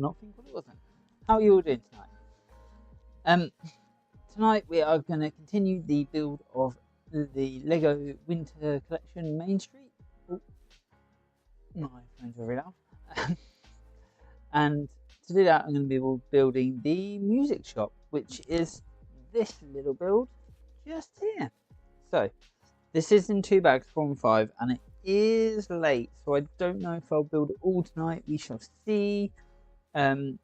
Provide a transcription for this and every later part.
to not think what it wasn't. How are you all doing tonight? Tonight we are going to continue the build of the Lego Winter Collection Main Street. Oh, my phone's very loud. And to do that, I'm going to be building the music shop, which is this little build just here. So this is in 2 bags, 4 and 5, and it is late, so I don't know if I'll build it all tonight. We shall see. Anyway,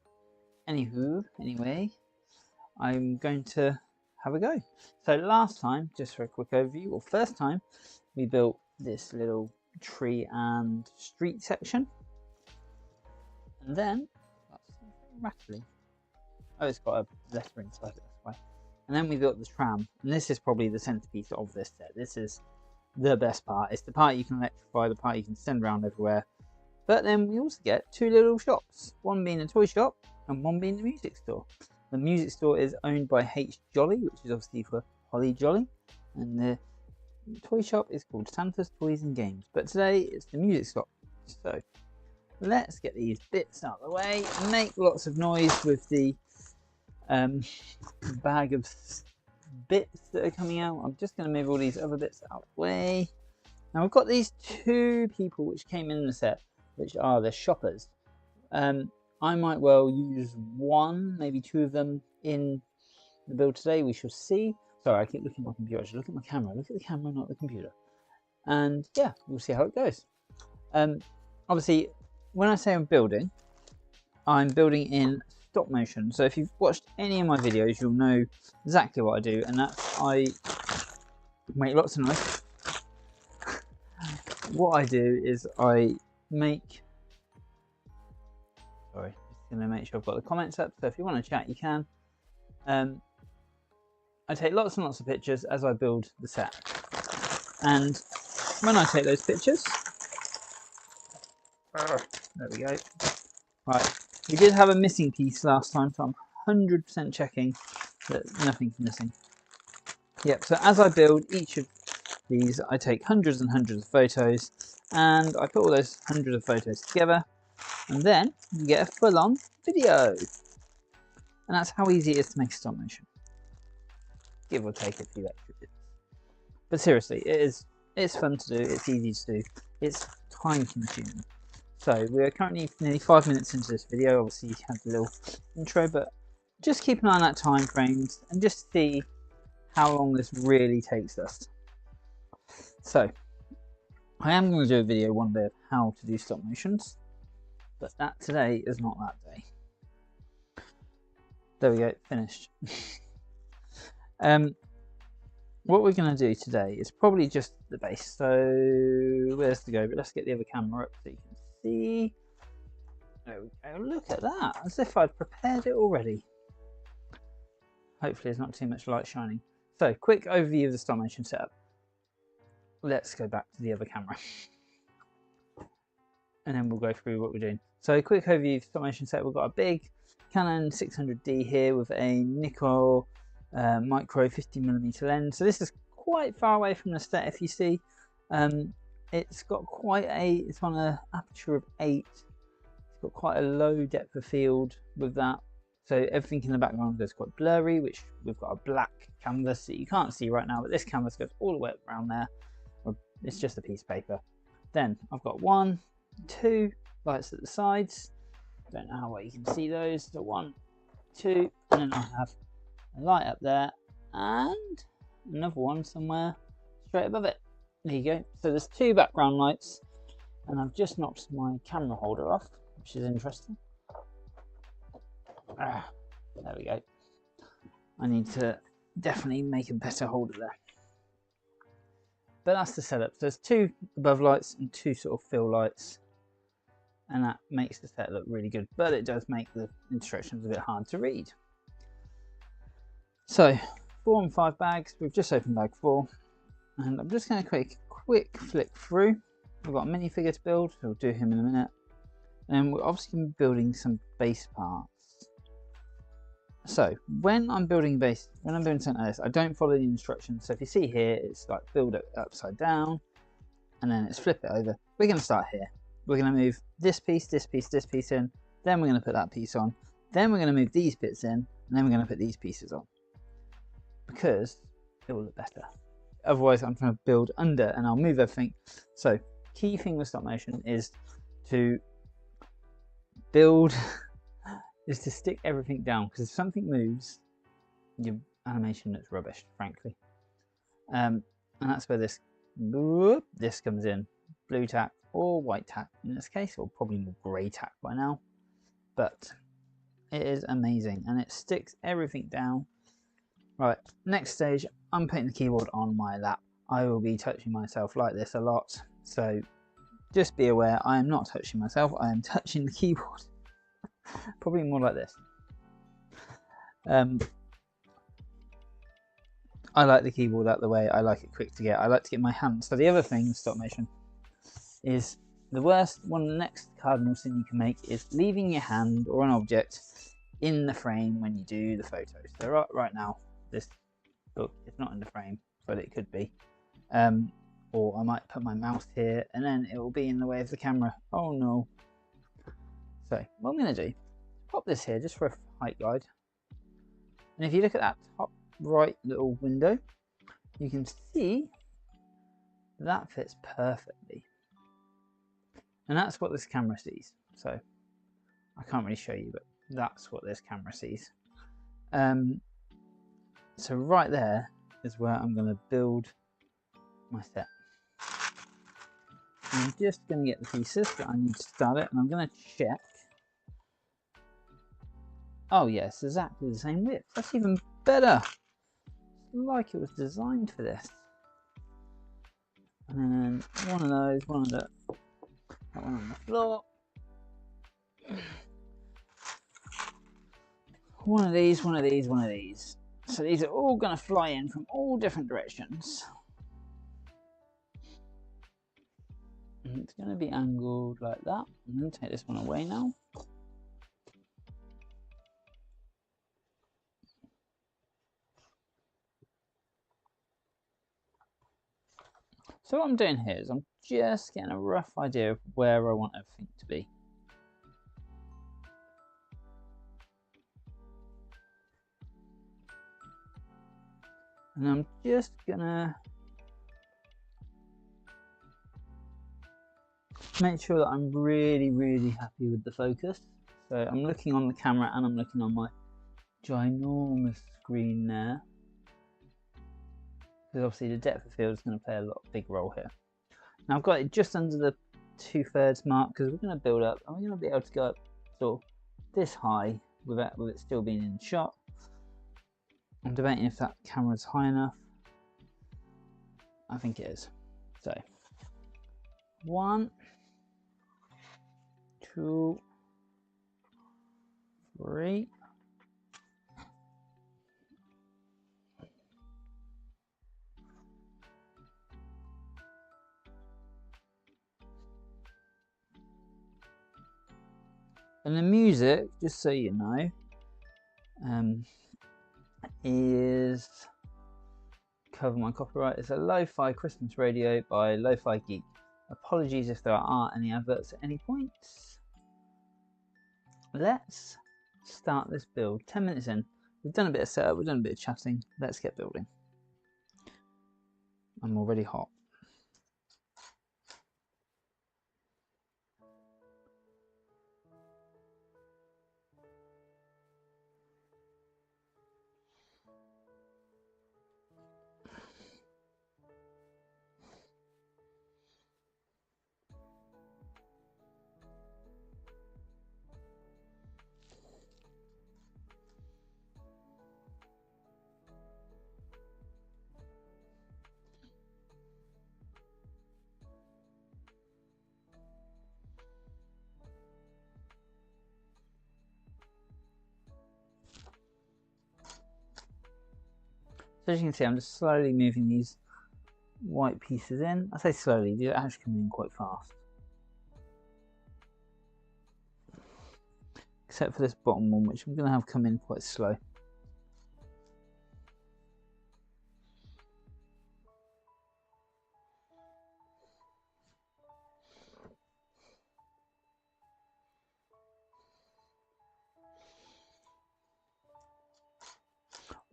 I'm going to have a go. So last time, just for a quick overview, or first time, we built this little tree and street section, and then that's rattling. Oh, it's got a letter inside it, that's why. And then we built the tram, and this is probably the centerpiece of this set. This is the best part. It's the part you can electrify, the part you can send around everywhere. But then we also get 2 little shops, one being a toy shop and one being the music store. The music store is owned by H Jolly, which is obviously for Holly Jolly, and the toy shop is called Santa's Toys and Games. But today it's the music shop. So let's get these bits out of the way and make lots of noise with the bag of bits that are coming out. I'm just going to move all these other bits out of the way. Now we've got these 2 people which came in the set, which are the shoppers. I might well use 1, maybe 2 of them in the build today. We shall see. Sorry, I keep looking at my computer. I should look at my camera. Look at the camera, not the computer. And yeah, we'll see how it goes. Obviously, when I say I'm building in stop motion. So if you've watched any of my videos, you'll know exactly what I do, and that's I make lots of noise. What I do is I make, sorry, just going to make sure I've got the comments up, so if you want to chat you can. I take lots and lots of pictures as I build the set, and when I take those pictures, there we go. Right, we did have a missing piece last time, so I'm 100% checking that nothing's missing. Yep, so as I build each of these, I take hundreds and hundreds of photos, and I put all those hundreds of photos together, and then you get a full-on video. And that's how easy it is to make stop motion. Give or take a few extra bits. But seriously, it's fun to do, it's easy to do, it's time consuming. So we're currently nearly 5 minutes into this video. Obviously you have the little intro, but just keep an eye on that time frames and just see how long this really takes us. So I am going to do a video one day of how to do stop motions, but that today is not that day. There we go, finished. What we're going to do today is probably just the base. So where's the go? But let's get the other camera up so you can see. There we go. Look at that, as if I'd prepared it already. Hopefully there's not too much light shining. So quick overview of the stop motion setup. Let's go back to the other camera, and then we'll go through what we're doing. So quick overview of stop motion setup. We've got a big Canon 600D here with a Nikon micro 50mm lens. So this is quite far away from the set. If you see, it's got it's on an aperture of 8. It's got quite a low depth of field with that, so everything in the background goes quite blurry, which we've got a black canvas that you can't see right now, but this canvas goes all the way around there. It's just a piece of paper. Then I've got 1, 2 lights at the sides. Don't know how well you can see those. So 1, 2, and then I have a light up there and another one somewhere straight above it. There you go. So there's 2 background lights, and I've just knocked my camera holder off, which is interesting. There we go. I need to definitely make a better holder there. But that's the setup. So there's 2 above lights and 2 sort of fill lights, and that makes the set look really good, but it does make the instructions a bit hard to read. So 4 and 5 bags. We've just opened bag 4, and I'm just going to quick flick through. We've got a minifigure to build, so we'll do him in a minute, and we're obviously going to be building some base parts. So when I'm building something like this, I don't follow the instructions. So if you see here, it's like build it upside down, and then it's flip it over. We're going to start here. We're going to move this piece, this piece, this piece in, then we're going to put that piece on, then we're going to move these bits in, and then we're going to put these pieces on, because it will look better. Otherwise I'm trying to build under and I'll move everything. So key thing with stop motion is to build is to stick everything down, because if something moves, your animation looks rubbish, frankly. And that's where this comes in, blue tack or white tack in this case, or probably more grey tack by now, but it is amazing and it sticks everything down. Right, next stage, I'm putting the keyboard on my lap. I will be touching myself like this a lot, so just be aware I am not touching myself, I am touching the keyboard. Probably more like this. I like the keyboard out the way, I like it quick to get, I like to get my hands. So the other thing with stop motion is the worst, one of the next cardinal sin you can make is leaving your hand or an object in the frame when you do the photos. So right now, this book is not in the frame, but it could be. Or I might put my mouse here and then it will be in the way of the camera. Oh no. So what I'm going to do, pop this here just for a height guide. And if you look at that top right little window, you can see that fits perfectly. And that's what this camera sees. So I can't really show you, but that's what this camera sees. So right there is where I'm going to build my set. I'm just going to get the pieces that I need to start it, and I'm going to check. Oh yes, exactly the same width. That's even better. It's like it was designed for this. And then one of those, that one on the floor. One of these, one of these, one of these. So these are all going to fly in from all different directions. And it's going to be angled like that. I'm going to take this one away now. So what I'm doing here is I'm just getting a rough idea of where I want everything to be. And I'm just gonna make sure that I'm really, really happy with the focus. So I'm looking on the camera and I'm looking on my ginormous screen there. Because obviously the depth of field is going to play a big role here. Now I've got it just under the 2/3 mark because we're going to build up and we're going to be able to go up sort of this high with it still being in shot. I'm debating if that camera's high enough. I think it is. So 1, 2, 3. And the music, just so you know, is, cover my copyright, it's a lo-fi Christmas radio by Lo-Fi Geek. Apologies if there are any adverts at any points. Let's start this build. 10 minutes in, we've done a bit of setup, we've done a bit of chatting. Let's get building. I'm already hot. So as you can see, I'm just slowly moving these white pieces in. I say slowly, they're actually coming in quite fast. Except for this bottom one, which I'm going to have come in quite slow.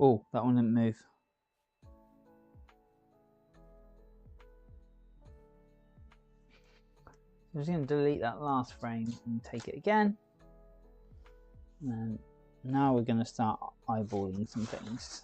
Oh, that one didn't move. I'm just going to delete that last frame and take it again. And then now we're going to start eyeballing some things.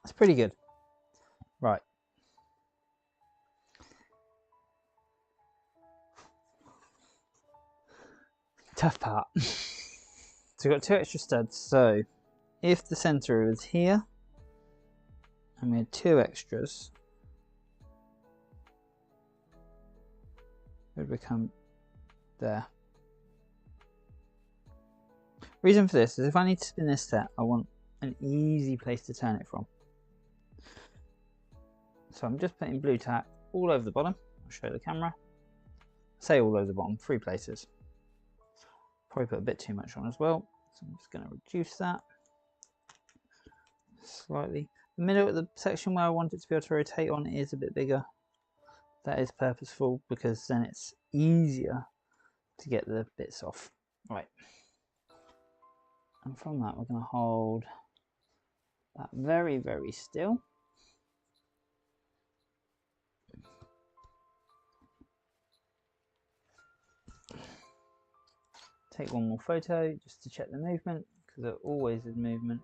That's pretty good. Right. Tough part. So we've got 2 extra studs. So if the center was here and we had 2 extras, it would become there. Reason for this is if I need to spin this set, I want an easy place to turn it from. So I'm just putting blue tack all over the bottom. I'll show the camera. Say all over the bottom, 3 places. Probably put a bit too much on as well. So I'm just going to reduce that slightly. The middle of the section where I want it to be able to rotate on is a bit bigger. That is purposeful because then it's easier to get the bits off. Right. And from that we're going to hold that very, very still. Take one more photo just to check the movement, because there always is movement.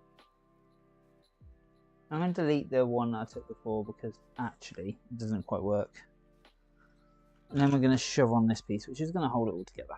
I'm going to delete the one I took before because actually it doesn't quite work. And then we're going to shove on this piece, which is going to hold it all together.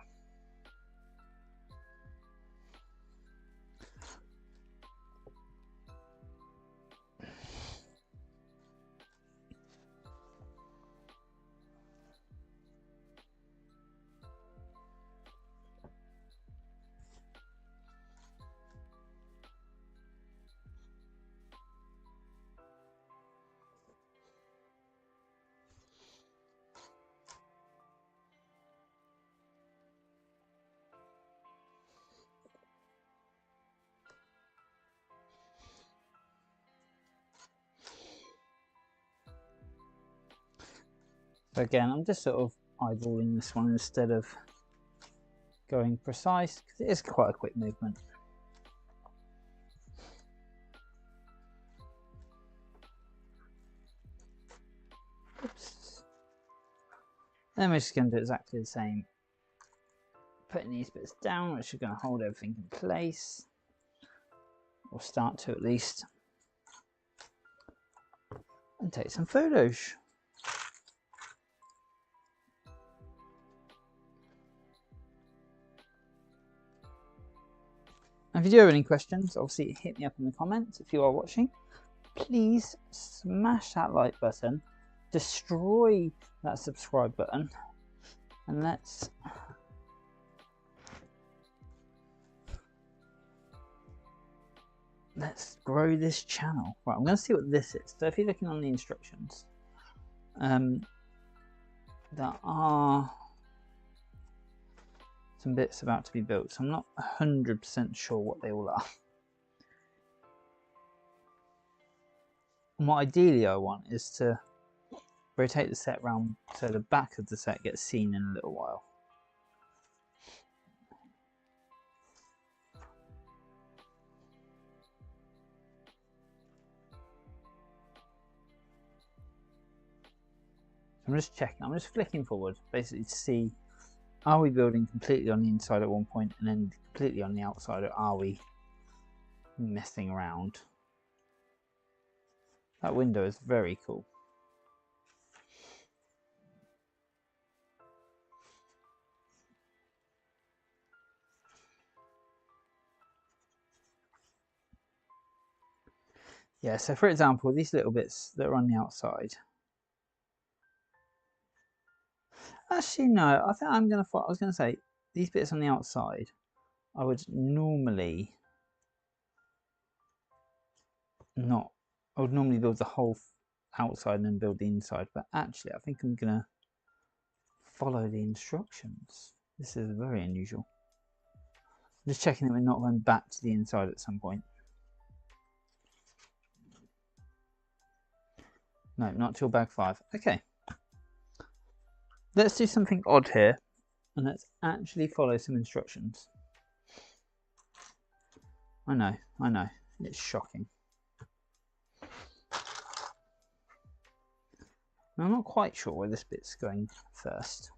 So again, I'm just sort of eyeballing this one instead of going precise, because it is quite a quick movement. Oops. Then we're just going to do exactly the same. Putting these bits down, which are going to hold everything in place, or start to at least. And take some photos. If you do have any questions, obviously hit me up in the comments if you are watching. Please smash that like button, destroy that subscribe button, and let's grow this channel. Right, I'm going to see what this is. So if you're looking on the instructions, there are some bits about to be built, so I'm not 100% sure what they all are. And what ideally I want is to rotate the set round so the back of the set gets seen in a little while. I'm just checking, I'm just flicking forward basically to see, are we building completely on the inside at one point and then completely on the outside, or are we messing around? That window is very cool. Yeah, so for example, these little bits that are on the outside. Actually, no, I think I'm going to, I was going to say, these bits on the outside, I would normally not, I would normally build the whole outside and then build the inside, but actually I think I'm going to follow the instructions. This is very unusual. I'm just checking that we're not going back to the inside at some point. No, not till bag 5. Okay. Let's do something odd here, and let's actually follow some instructions. I know, it's shocking. I'm not quite sure where this bit's going first.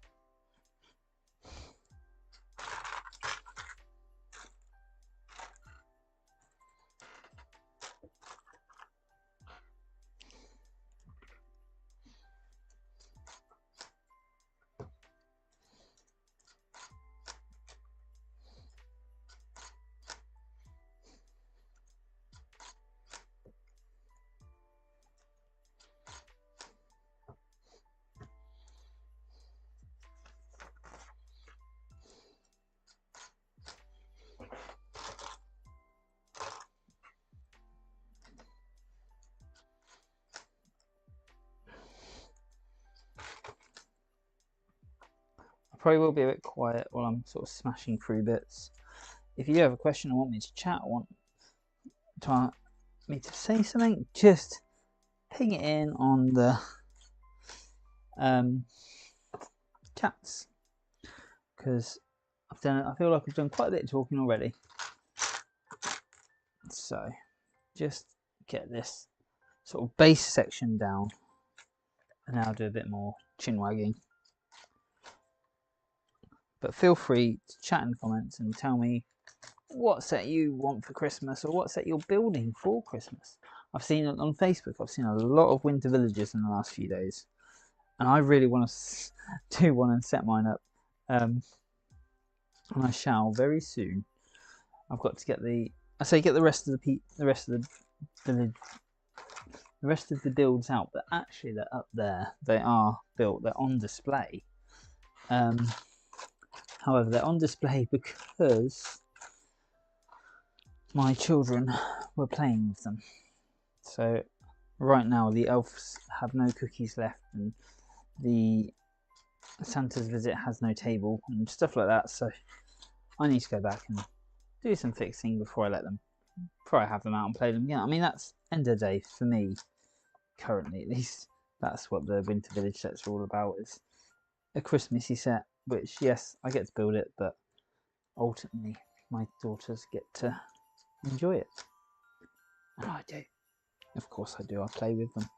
Probably will be a bit quiet while I'm sort of smashing through bits. If you do have a question or want me to chat, or want me to say something, just ping it in on the chats, because I feel like I've done quite a bit of talking already. So just get this sort of base section down, and now I'll do a bit more chin wagging. But feel free to chat in the comments and tell me what set you want for Christmas, or what set you're building for Christmas. I've seen it on Facebook, I've seen a lot of winter villages in the last few days, and I really want to do one and set mine up, and I shall very soon. I've got to get the rest of the builds out, but actually they're up there. They are built. They're on display. However, they're on display because my children were playing with them. So right now the elves have no cookies left, and the Santa's visit has no table and stuff like that. So I need to go back and do some fixing before I have them out and play them again. I mean, that's end of the day for me currently, at least. That's what the Winter Village sets are all about, is a Christmassy set, which, yes, I get to build it, but ultimately my daughters get to enjoy it. And I do. Of course I do. I play with them.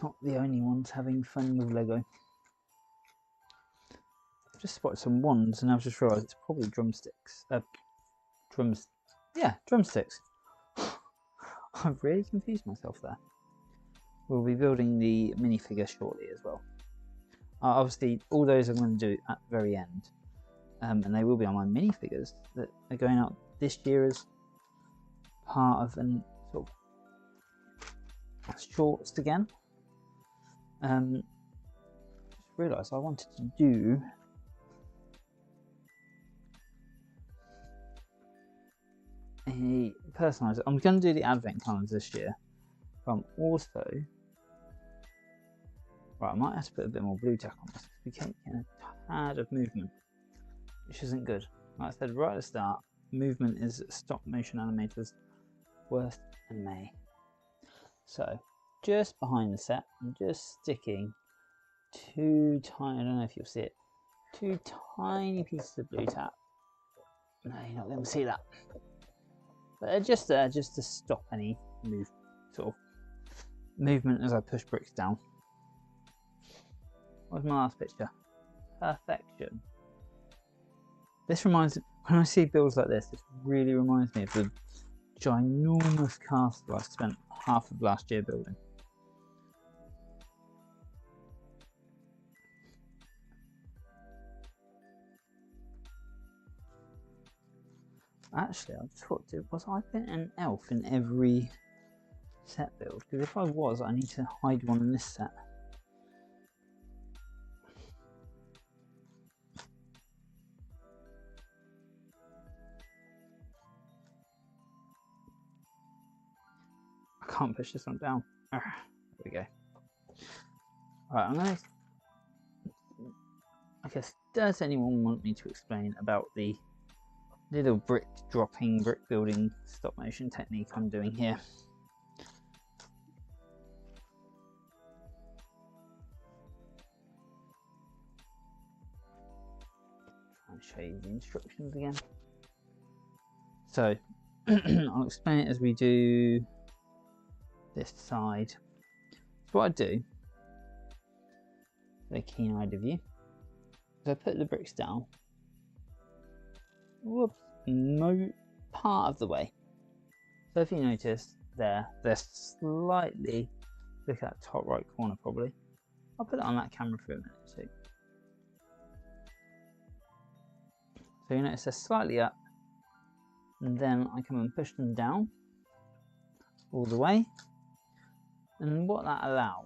Not the only ones having fun with Lego. I've just spotted some wands, and I've just realised it's probably drumsticks. Drumsticks. I've really confused myself there. We'll be building the minifigure shortly as well. Obviously, all those I'm going to do at the very end, and they will be on my minifigures that are going out this year as part of an sort of shorts again. Just realised I wanted to do a personalised. I'm going to do the advent calendars this year. But I'm also right. I might have to put a bit more blue tack on this because we keep getting a tad of movement, which isn't good. Like I said right at the start, movement is stop motion animators' worst enemy. So just behind the set, I'm just sticking two tiny, I don't know if you'll see it, two tiny pieces of blue tack. No, you're not going to see that. But they're just there just to stop any movement as I push bricks down. What was my last picture? Perfection. This reminds me, when I see builds like this really reminds me of the ginormous castle I spent half of last year building. Actually, I just thought, was I put an elf in every set build? Because if I was, I need to hide one in this set. I can't push this one down. There we go. Alright, I'm going to... I guess, does anyone want me to explain about the little brick dropping, brick building stop motion technique I'm doing here? Try and show you the instructions again. So, I'll explain it as we do this side. So what I do, the keen-eyed of you, is I put the bricks down, whoops, part of the way. So if you notice there, they're slightly, look at that top right corner probably. I'll put it on that camera for a minute too. So you notice they're slightly up, and then I come and push them down all the way. And what that allows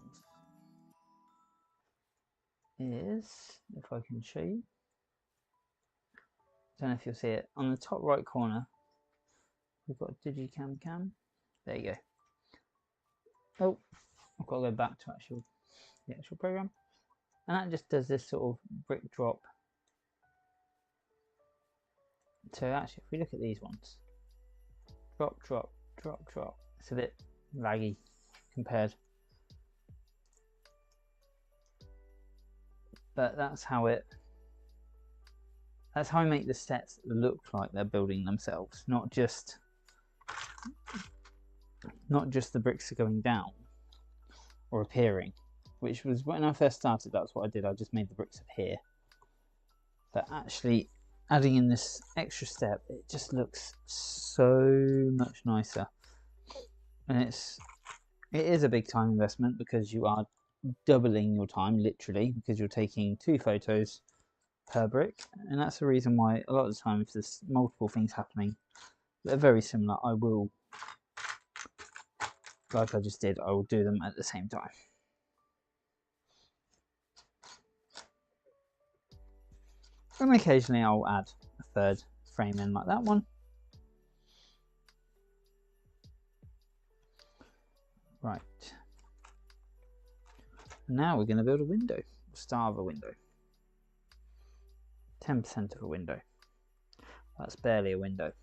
is, if I can show you, I don't know if you'll see it, on the top right corner, we've got Digicam Cam. There you go. Oh, I've got to go back to the actual program. And that just does this sort of brick drop. So actually, if we look at these ones, drop, drop, drop, drop, it's a bit laggy compared. But that's how I make the sets look like they're building themselves, not just the bricks are going down or appearing, which was when I first started. That's what I did. I just made the bricks appear. But actually adding in this extra step, it just looks so much nicer. And it is a big time investment because you are doubling your time, literally, because you're taking 2 photos per brick. And that's the reason why a lot of the time, if there's multiple things happening that are very similar, I will, like I just did, I will do them at the same time. And occasionally I'll add a third frame in like that one. Right. Now we're going to build a window, start of a window. 10% of a window. That's barely a window.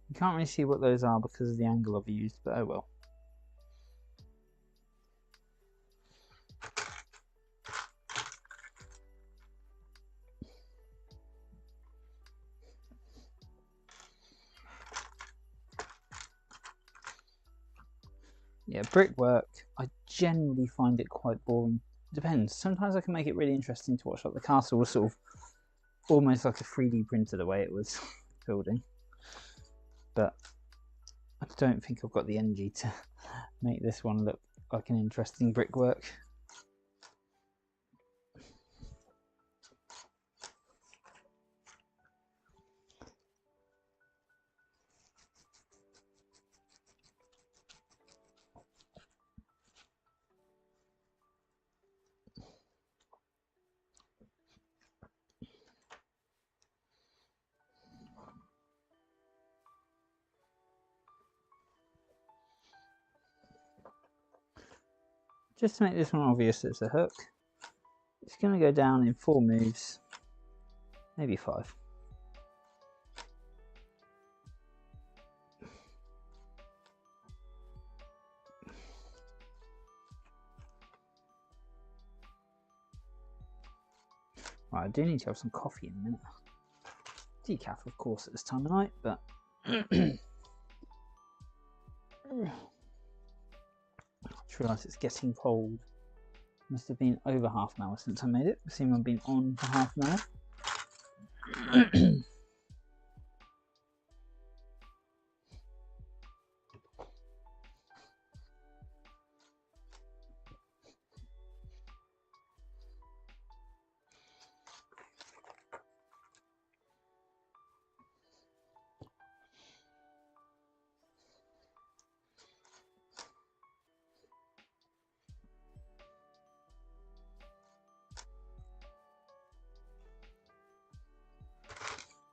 You can't really see what those are because of the angle I've used, but oh well. Yeah, brickwork, I generally find it quite boring. Depends. Sometimes I can make it really interesting to watch. Like the castle was sort of almost like a 3D printer the way it was building. But I don't think I've got the energy to make this one look like an interesting brickwork. Just to make this one obvious, it's a hook. It's going to go down in 4 moves, maybe 5. Right, I do need to have some coffee in a minute. Decaf, of course, at this time of night, but I just realised it's getting cold. Must have been over half an hour since I made it. It seems I've been on for half an hour.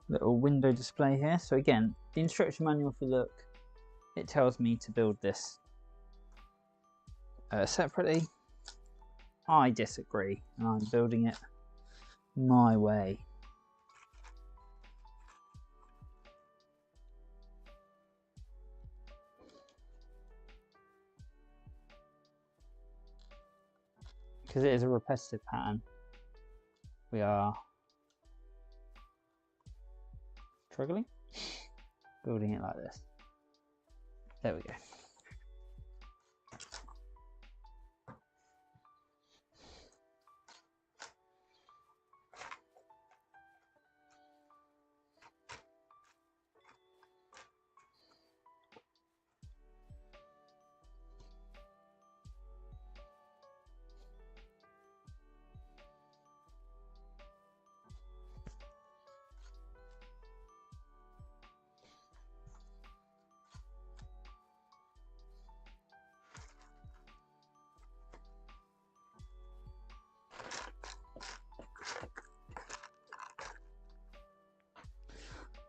Little window display here. So again, the instruction manual, if you look, it tells me to build this separately. I disagree, and I'm building it my way. Because it is a repetitive pattern, we are struggling building it like this. There we go.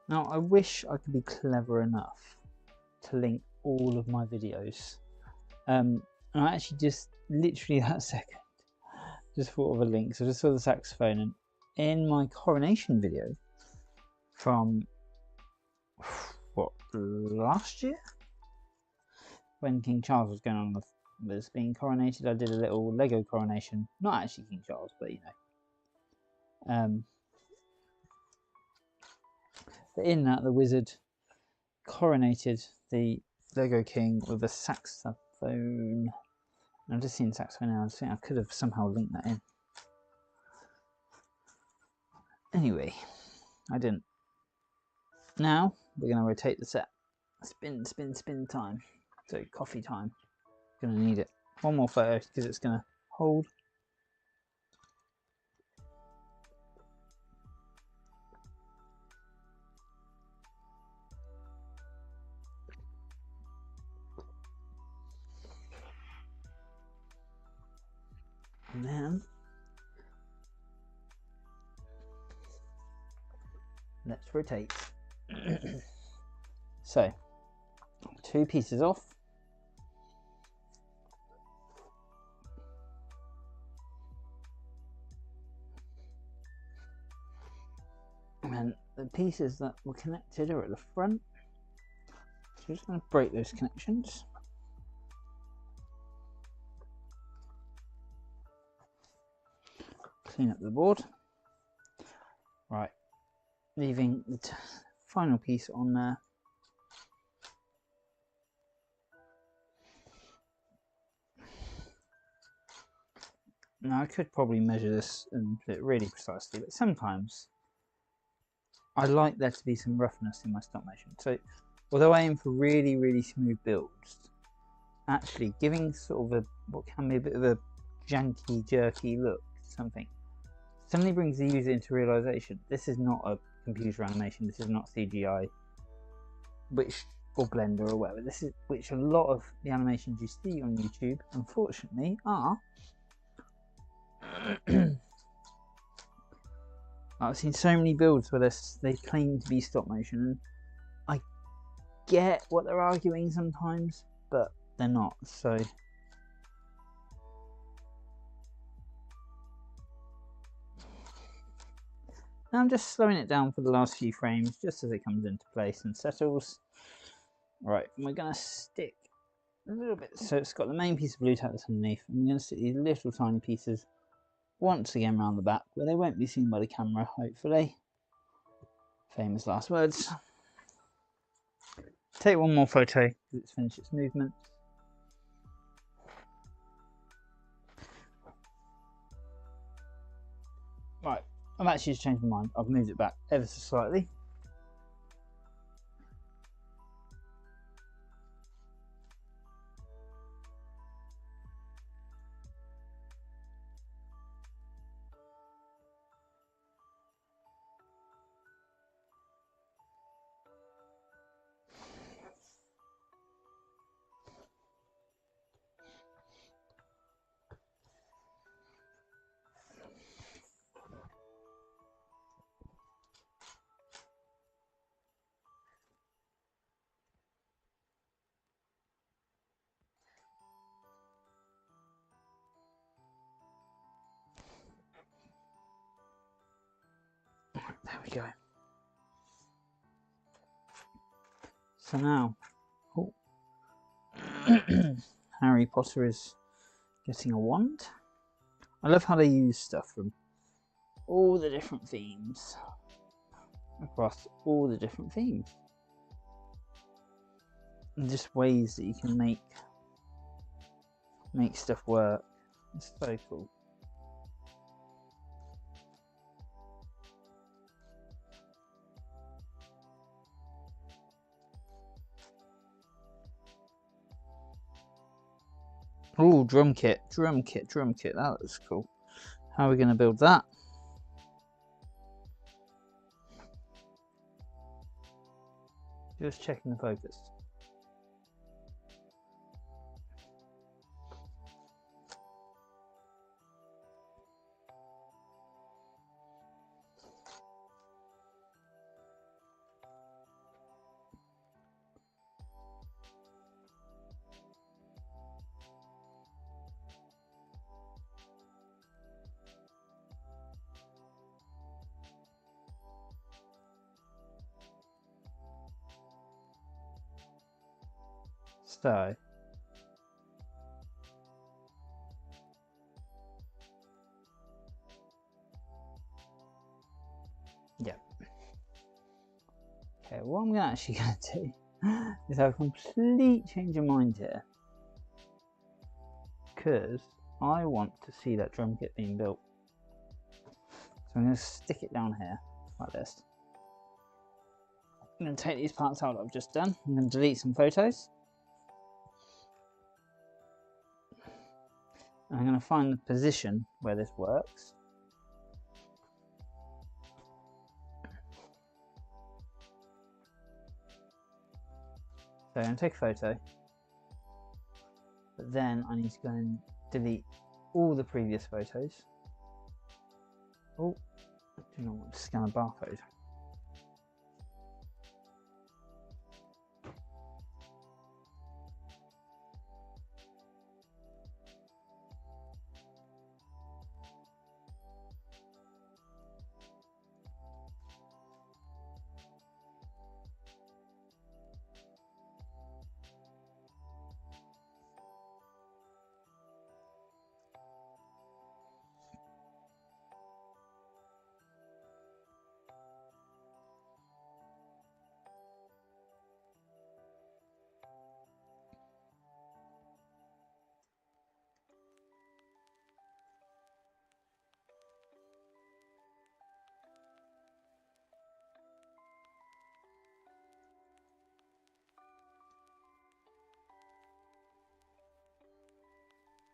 Now, I wish I could be clever enough to link all of my videos. And I actually just, literally that second, just thought of a link. So I just saw the saxophone, and in my coronation video from, what, last year? When King Charles was going on with being coronated, I did a little Lego coronation. Not actually King Charles, but you know. But in that, the wizard coronated the Lego King with a saxophone. I've just seen saxophone now. I think I could have somehow linked that in. Anyway, I didn't. Now we're going to rotate the set. Spin, spin, spin time. So coffee time. Going to need it. One more photo because it's going to hold. And then let's rotate. So 2 pieces off. And the pieces that were connected are at the front. So we're just going to break those connections. Clean up the board. Right, leaving the final piece on there. Now I could probably measure this and put it really precisely, but sometimes I like there to be some roughness in my stop motion. So although I aim for really, really smooth builds, actually giving sort of what can be a bit of a janky, jerky look to something suddenly brings the user into realization this is not a computer animation, this is not CGI, or Blender or whatever. This is which a lot of the animations you see on YouTube, unfortunately, are. I've seen so many builds where they claim to be stop motion, and I get what they're arguing sometimes, but they're not. So now I'm just slowing it down for the last few frames, just as it comes into place and settles. Right, and we're going to stick a little bit, so it's got the main piece of blue tack that's underneath, and we're going to stick these little tiny pieces once again round the back, where they won't be seen by the camera, hopefully. Famous last words. Take one more photo because it's finished its movement. Right, I've actually just changed my mind. I've moved it back ever so slightly. There we go. So now, oh, Harry Potter is getting a wand. I love how they use stuff from all the different themes across all the different themes, and just ways that you can make stuff work. It's so cool. Oh, drum kit. That looks cool. How are we going to build that? Just checking the focus. So, yeah. Okay, what I'm actually going to do is have a complete change of mind here, because I want to see that drum kit being built. So I'm going to stick it down here like this. I'm going to take these parts out that I've just done. I'm going to delete some photos. And I'm going to find the position where this works. So I'm going to take a photo, but then I need to go and delete all the previous photos. Oh, I do not want to scan a barcode.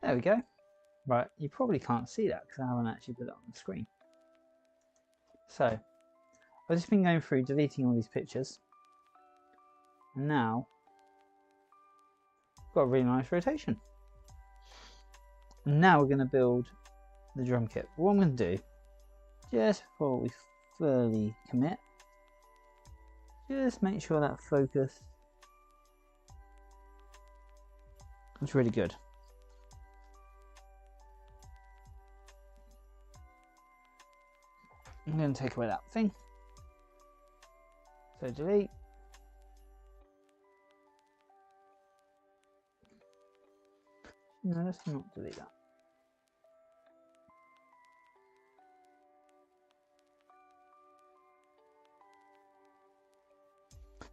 There we go. Right, you probably can't see that because I haven't actually put it on the screen. So, I've just been going through deleting all these pictures. And now, I've got a really nice rotation. And now we're going to build the drum kit. What I'm going to do, just before we fully commit, just make sure that focus is really good. I'm going to take away that thing. So delete. No, let's not delete that.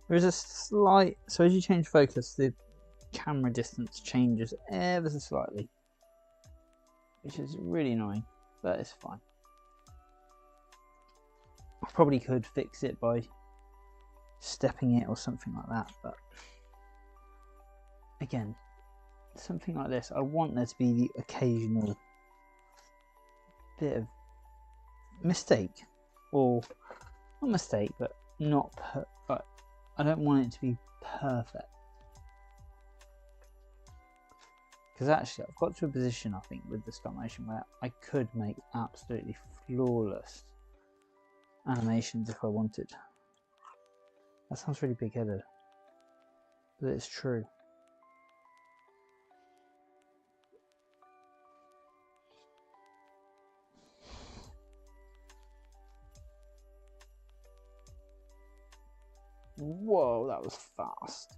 There is a slight, so as you change focus, the camera distance changes ever so slightly, which is really annoying, but it's fine. I probably could fix it by stepping it or something like that, but again, something like this, I want there to be the occasional bit of mistake, or not mistake, but not but I don't want it to be perfect, because actually I've got to a position, I think, with the stop motion where I could make absolutely flawless animations if I wanted. That sounds really big-headed, but it's true. Whoa, that was fast.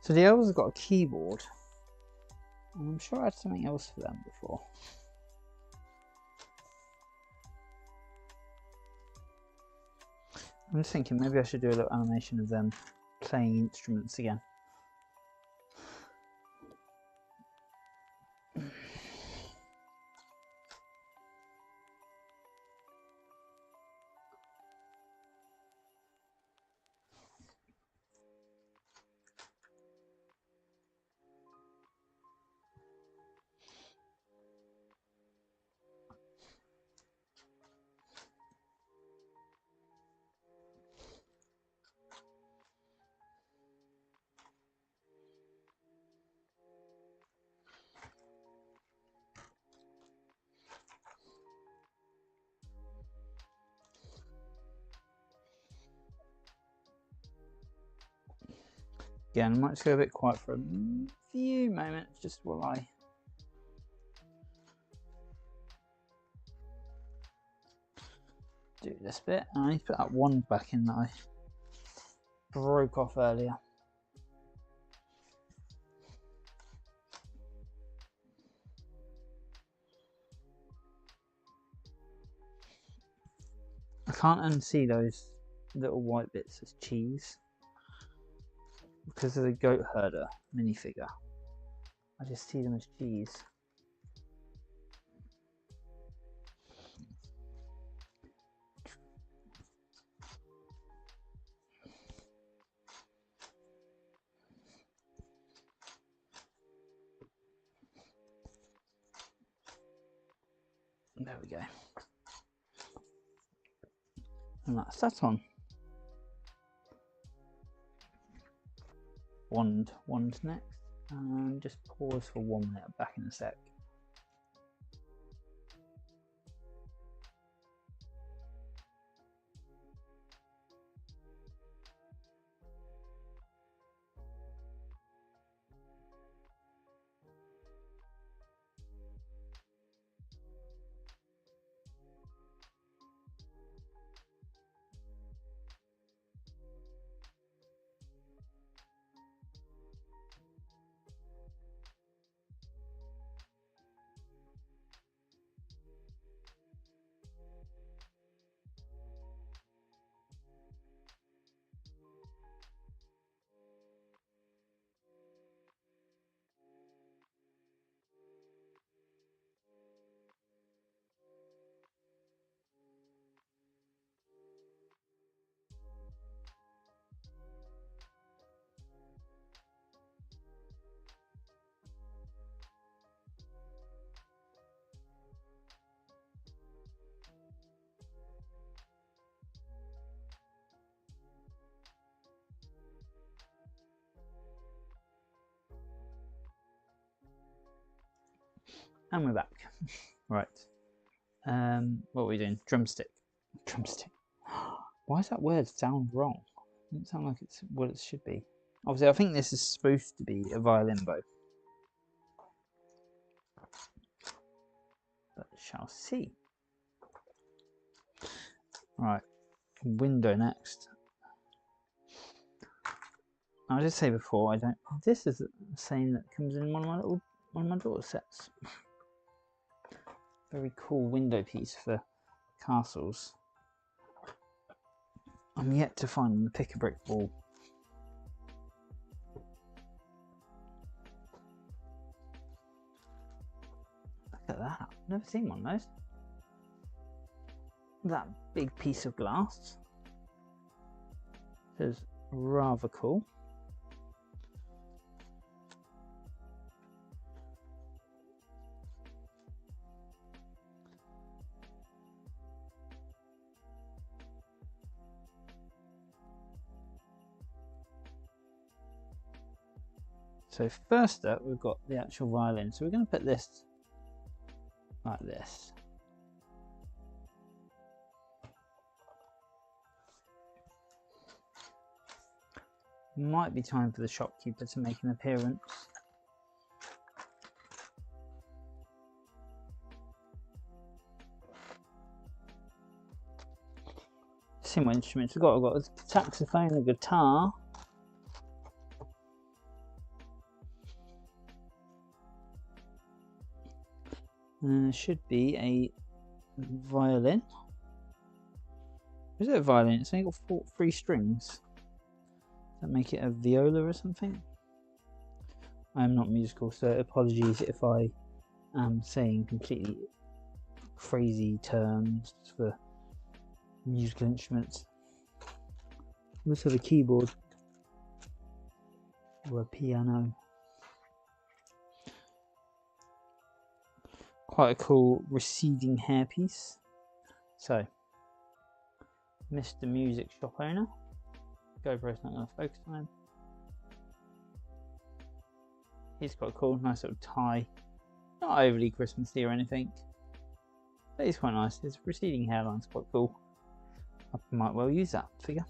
So the elves have got a keyboard. I'm sure I had something else for them before. I'm just thinking maybe I should do a little animation of them playing instruments again. Again, I might just go a bit quiet for a few moments just while I do this bit. And I need to put that wand back in that I broke off earlier. I can't unsee those little white bits as cheese because of the goat herder minifigure. I just see them as cheese. There we go. And that's that on. Wand next. And just pause for 1 minute, back in a sec. And we're back. Right. What are we doing? Drumstick. Drumstick. Why does that word sound wrong? It doesn't sound like it's what it should be. Obviously, I think this is supposed to be a violin bow. But shall see. Right, window next. I did say before, I don't. This is the same that comes in one of my daughter's sets. Very cool window piece for castles. I'm yet to find the pick a brick wall. Look at that! Never seen one of those. That big piece of glass is rather cool. So first up, we've got the actual violin. So we're going to put this like this. Might be time for the shopkeeper to make an appearance. See what instruments I've got a saxophone, a guitar. And there should be a violin. Is it a violin? It's only got 3 strings. Does that make it a viola or something? I'm not musical, so apologies if I am saying completely crazy terms for musical instruments. We also have a keyboard or a piano. Quite a cool receding hairpiece. So, Mr. Music Shop Owner. GoPro's not going to focus on him. He's quite cool, nice little tie. Not overly Christmassy or anything, but he's quite nice. His receding hairline's quite cool. I might well use that figure.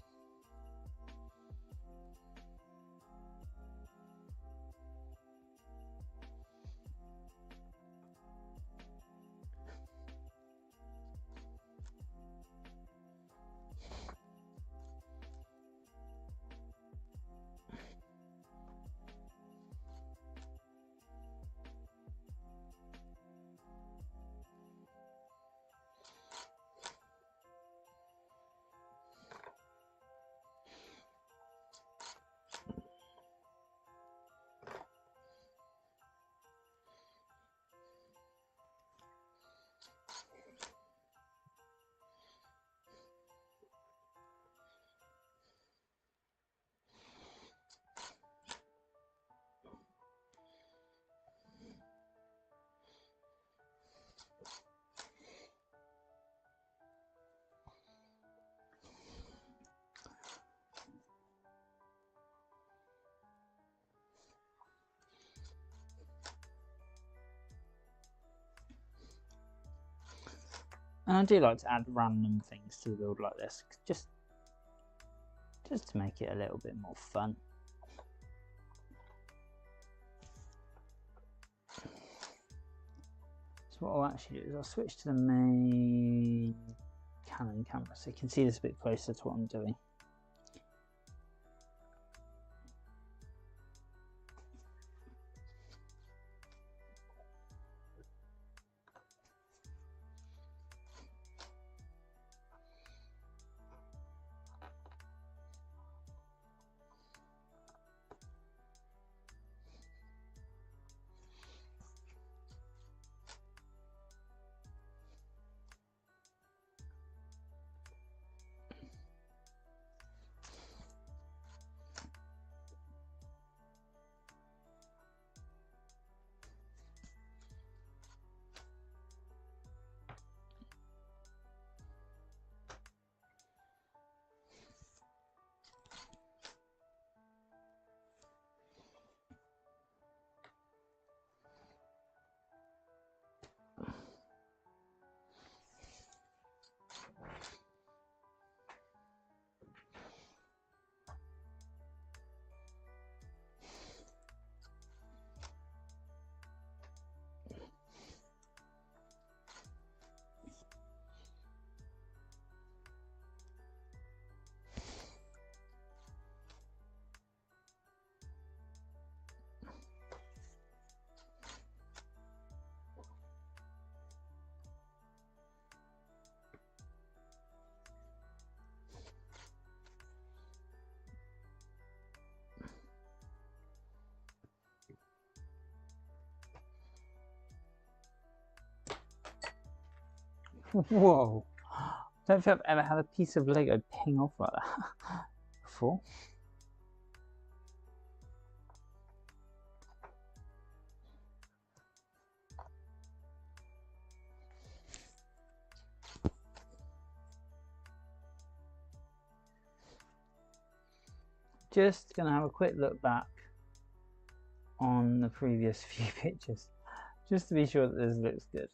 And I do like to add random things to the build like this, just to make it a little bit more fun. So what I'll actually do is I'll switch to the main Canon camera so you can see this a bit closer to what I'm doing. Whoa. Don't think I've ever had a piece of Lego ping off like that before. Just gonna have a quick look back on the previous few pictures, just to be sure that this looks good.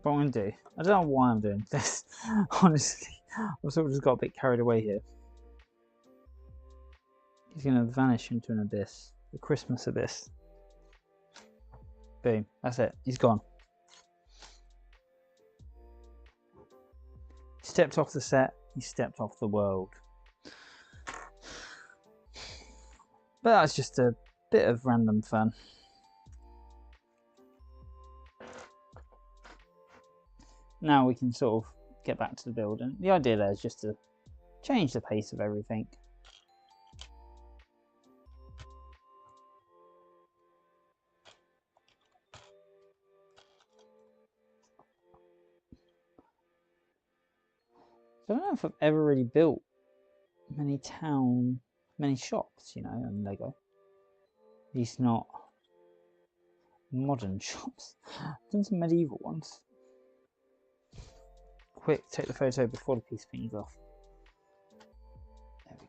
What I'm going to do, I don't know why I'm doing this, honestly. I've sort of just got a bit carried away here. He's going to vanish into an abyss, the Christmas abyss. Boom, that's it, he's gone. He stepped off the set, he stepped off the world. But that's just a bit of random fun. Now we can sort of get back to the build, and the idea there is just to change the pace of everything. So I don't know if I've ever really built many shops, you know, on Lego. At least not modern shops. I've done some medieval ones. Quick, take the photo before the piece pings off. There we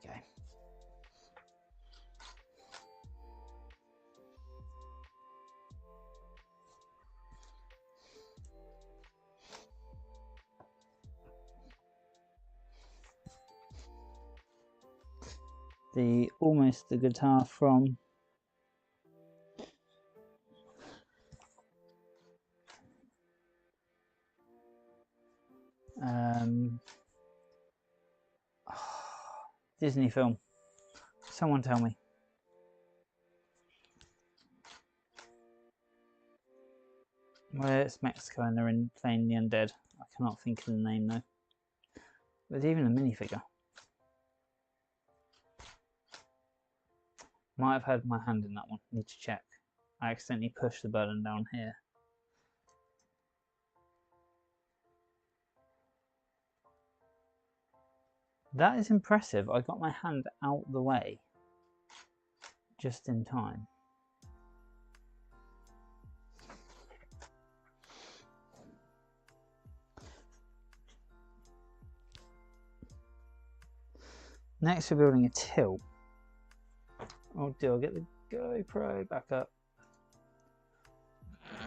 go. Almost the guitar from Disney film. Someone tell me. Well, it's Mexico and they're playing the undead. I cannot think of the name though. There's even a minifigure. Might have had my hand in that one. Need to check. I accidentally pushed the button down here. That is impressive. I got my hand out the way just in time. Next we're building a till. Oh dear, I'll get the GoPro back up.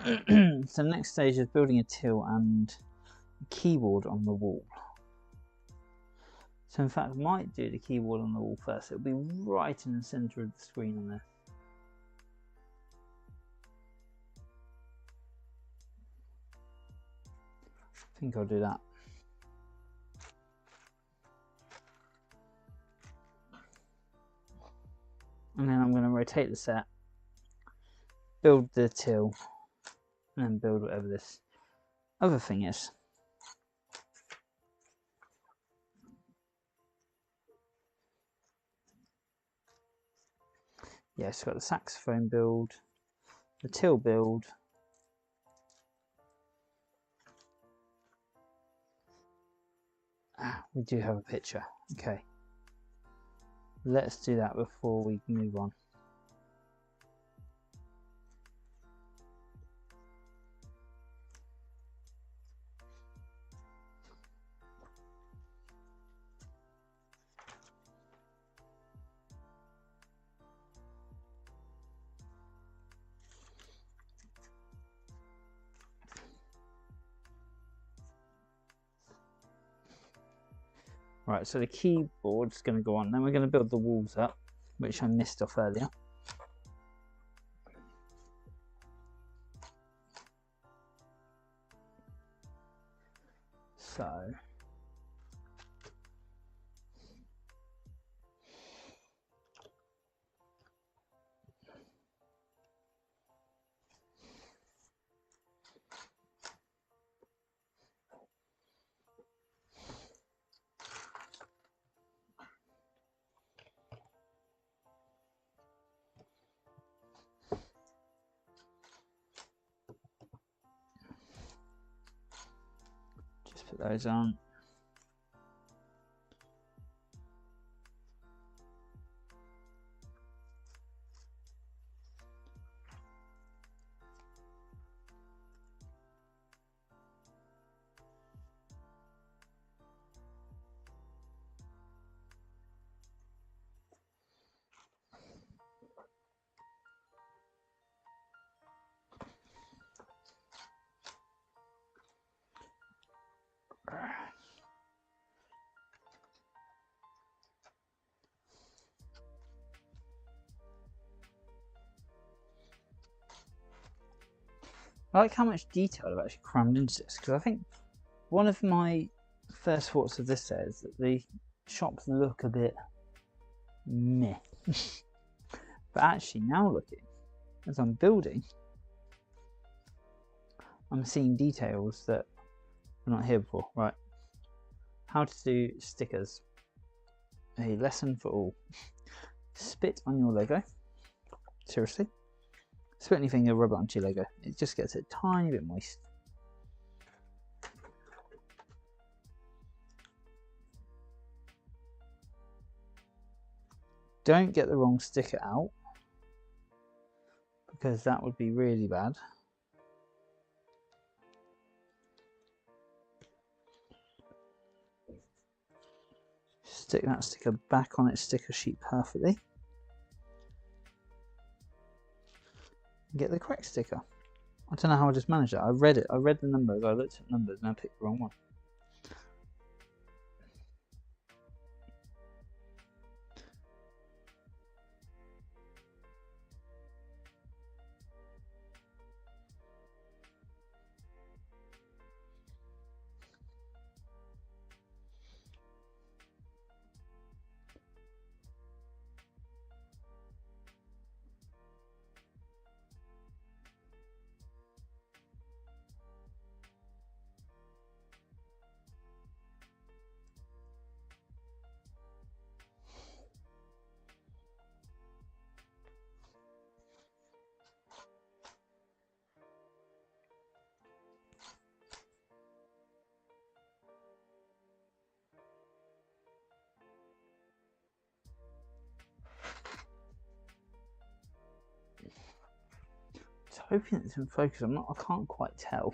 So the next stage is building a till and a keyboard on the wall. So in fact I might do the keyboard on the wall first. It'll be right in the centre of the screen on there. I think I'll do that. And then I'm going to rotate the set, build the till, and then build whatever this other thing is. Yeah, so got the saxophone build, the till build, we do have a picture. Okay, let's do that before we move on. Right, so the keyboard's going to go on. Then we're going to build the walls up, which I missed off earlier. So just put those on. I like how much detail I've actually crammed into this, because I think one of my first thoughts of this set is that the shops look a bit meh. But actually now looking, as I'm building, I'm seeing details that were not here before. Right, how to do stickers. A lesson for all. Spit on your Lego. Seriously. Spit anything and rub it onto your Lego. It just gets a tiny bit moist. Don't get the wrong sticker out, because that would be really bad. Stick that sticker back on its sticker sheet perfectly. Get the correct sticker. I don't know how I just managed that. I read it. I read the numbers. I looked at numbers and I picked the wrong one. Hoping it's in focus. I can't quite tell.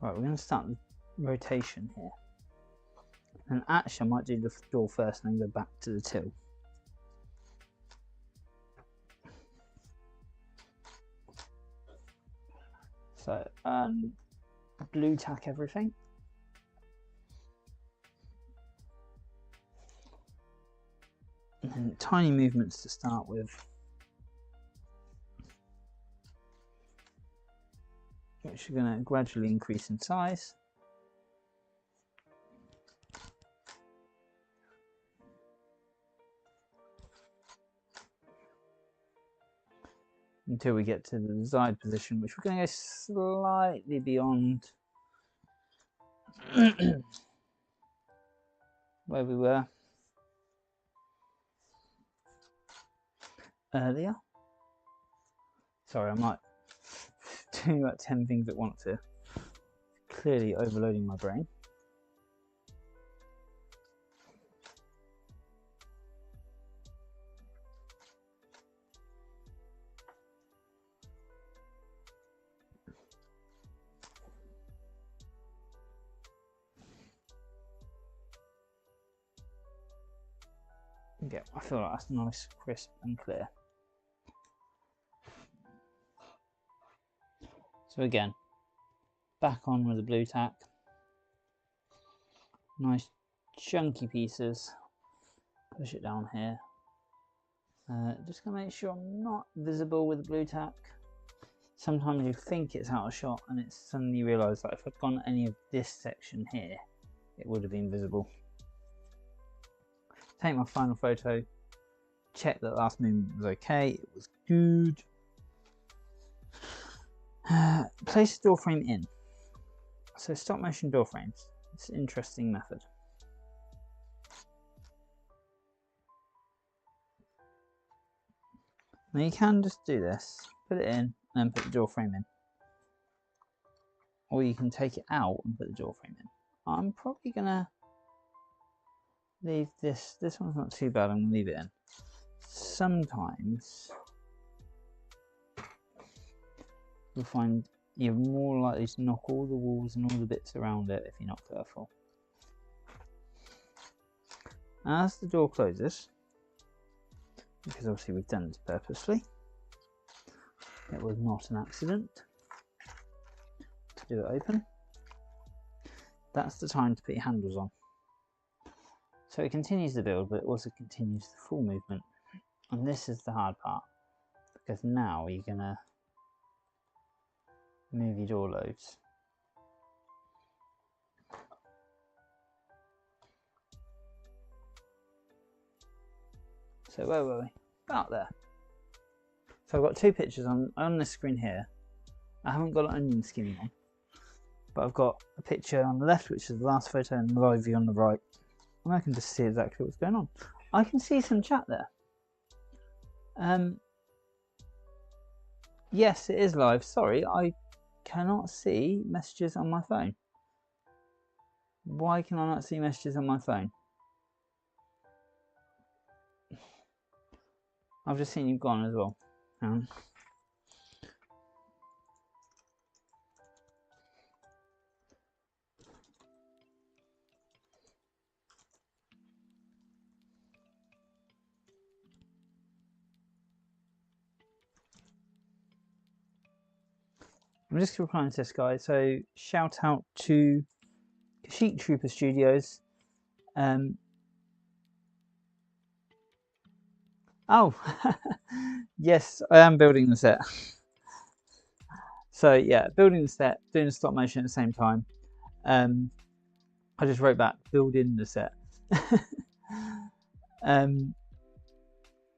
Right, we're going to start the rotation here. And actually I might do the door first and then go back to the till. So blue tack everything. And tiny movements to start with, which are going to gradually increase in size. Until we get to the desired position, which we're going to go slightly beyond where we were earlier. Sorry, I'm like doing about 10 things at once here. Clearly overloading my brain. Yeah, I feel like that's nice, crisp and clear. So again, back on with the blue tack. Nice chunky pieces. Push it down here. Just gonna make sure I'm not visible with the blue tack. Sometimes you think it's out of shot and it's suddenly realised that if I'd gone any of this section here, it would have been visible. Take my final photo, check that last movement was okay, it was good. Place the door frame in. So stop motion door frames, it's an interesting method. Now you can just do this, put it in and then put the door frame in. Or you can take it out and put the door frame in. I'm probably gonna leave this one's not too bad, I'm gonna leave it in. Sometimes you'll find you're more likely to knock all the walls and all the bits around it if you're not careful. As the door closes, because obviously we've done this purposely, it was not an accident to do it open. That's the time to put your handles on. So it continues the build, but it also continues the full movement. And this is the hard part, because now you're gonna move your door loads. So where were we? About there. So I've got two pictures on this screen here. I haven't got an onion skin on, but I've got a picture on the left, which is the last photo, and the live view on the right. And I can just see exactly what's going on. I can see some chat there. Yes, it is live. Sorry, I cannot see messages on my phone. Why can I not see messages on my phone? I've just seen you've gone as well. I'm just replying to this guy. So shout out to Sheep Trooper Studios. Oh, yes, I am building the set. So yeah, building the set, doing the stop motion at the same time. I just wrote back, building the set.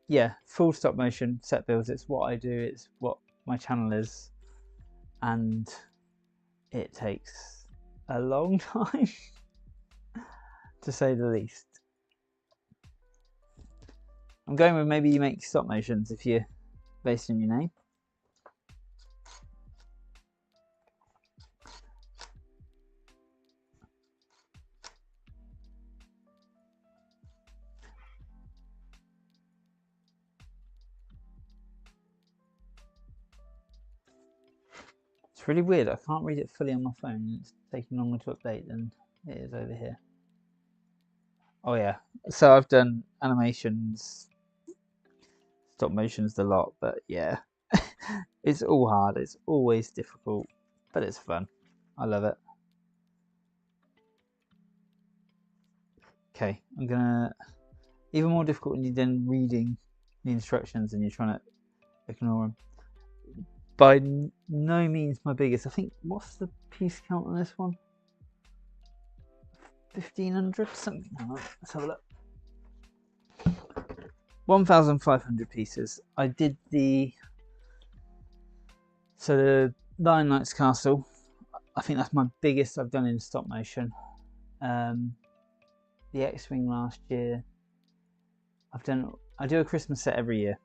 Yeah, full stop motion set builds. It's what I do. It's what my channel is, and it takes a long time, to say the least. I'm going with maybe you make stop motions if you're based on your name. It's really weird. I can't read it fully on my phone. It's taking longer to update than it is over here. Oh yeah. So I've done animations, stop motions a lot, but yeah, it's all hard. It's always difficult, but it's fun. I love it. Okay, I'm gonna, Even more difficult when you're then reading the instructions and you're trying to ignore them. By no means my biggest. I think, what's the piece count on this one? 1,500 something. Let's have a look. 1,500 pieces. I did the Lion Knight's Castle. I think that's my biggest I've done in stop motion. The X-Wing last year. I do a Christmas set every year.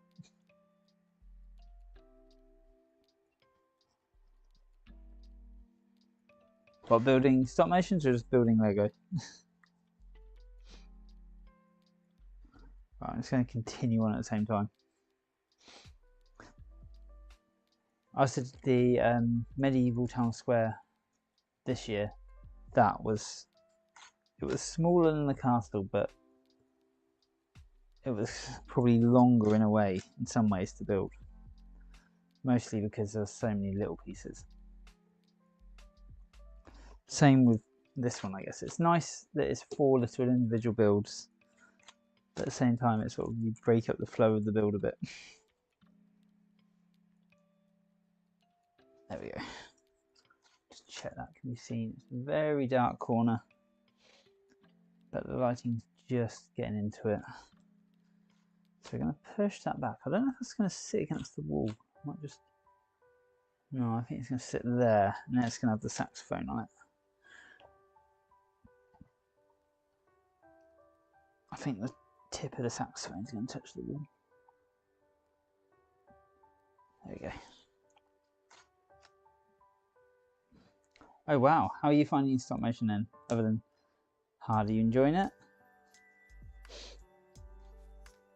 What, building stop motions or just building Lego? Right, I'm just going to continue on at the same time. I also did the medieval town square this year. It was smaller than the castle, but it was probably longer in a way, in some ways, to build. Mostly because there's so many little pieces. Same with this one, I guess. It's nice that it's 4 little individual builds, but at the same time, it's sort of, you break up the flow of the build a bit. There we go. Just check that can be seen. It's a very dark corner, but the lighting's just getting into it. So we're going to push that back. I don't know if it's going to sit against the wall. I might just... No, I think it's going to sit there, and then it's going to have the saxophone on it. I think the tip of the saxophone is going to touch the wall. There we go. Oh wow, how are you finding stop motion then? Other than hard, are you enjoying it?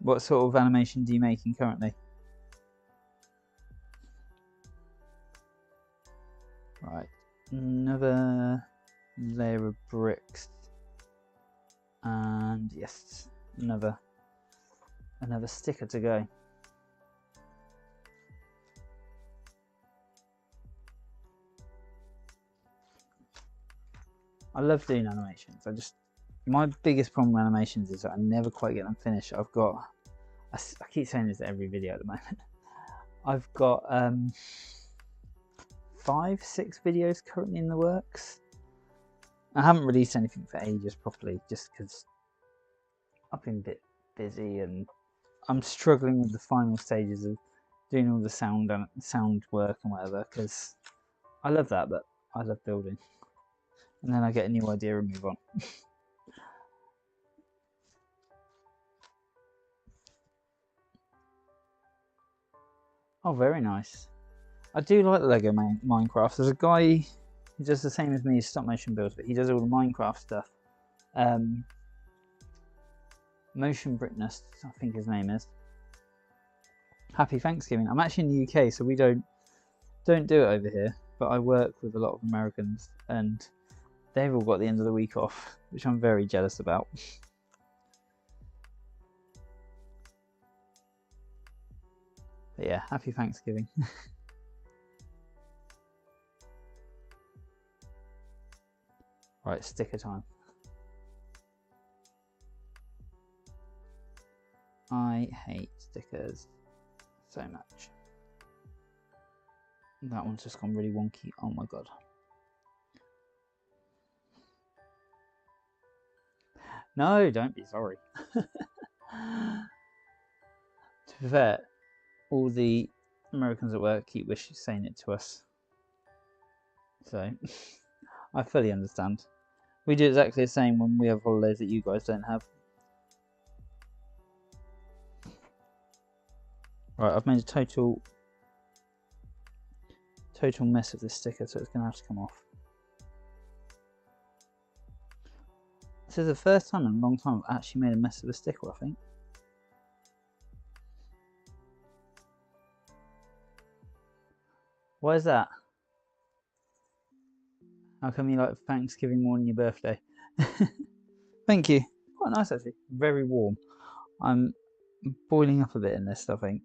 What sort of animation do you making currently? Right, another layer of bricks. And yes, another sticker to go. I love doing animations. My biggest problem with animations is that I never quite get them finished. I keep saying this at every video at the moment. I've got 5-6 videos currently in the works. I haven't released anything for ages properly, just because I've been a bit busy and I'm struggling with the final stages of doing all the sound work and whatever, because I love that, but I love building. And then I get a new idea and move on. Oh, very nice. I do like the Lego Minecraft. There's a guy who does the same as me as stop motion builds, but he does all the Minecraft stuff. Motion Brickness, I think his name is. Happy Thanksgiving. I'm actually in the UK, so we don't do it over here, but I work with a lot of Americans and they've all got the end of the week off, which I'm very jealous about. But yeah, happy Thanksgiving. Right, sticker time. I hate stickers so much. That one's just gone really wonky. Oh my god. No, don't be sorry. To be fair, all the Americans at work keep saying it to us. So, I fully understand. We do exactly the same when we have holidays that you guys don't have. Right, I've made a total mess of this sticker, so it's going to have to come off. This is the first time in a long time I've actually made a mess of a sticker, I think. Why is that? How come you like Thanksgiving more than your birthday? Thank you. Quite nice actually. Very warm. I'm boiling up a bit in this, I think.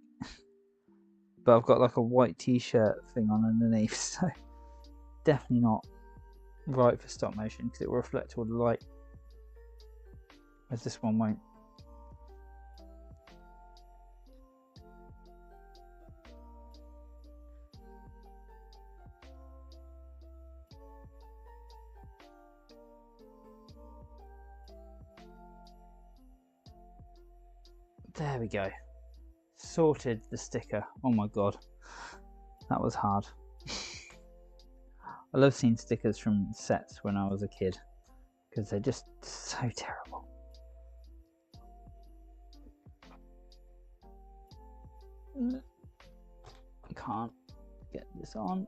But I've got like a white t-shirt thing on underneath, so definitely not right for stop motion because it will reflect all the light. Whereas this one won't. There we go. Sorted the sticker. Oh my god. That was hard. I love seeing stickers from sets when I was a kid because they're just so terrible. I can't get this on.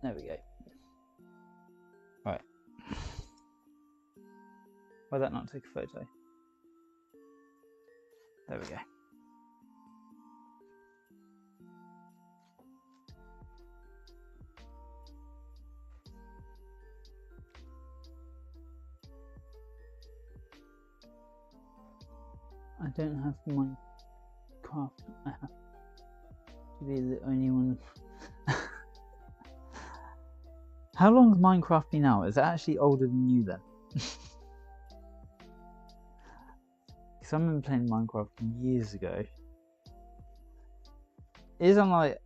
There we go. Right. Why that not take a photo? There we go. I don't have Minecraft. I have to be the only one. How long has Minecraft been out? Is it actually older than you then? Because I remember playing Minecraft years ago. It is on like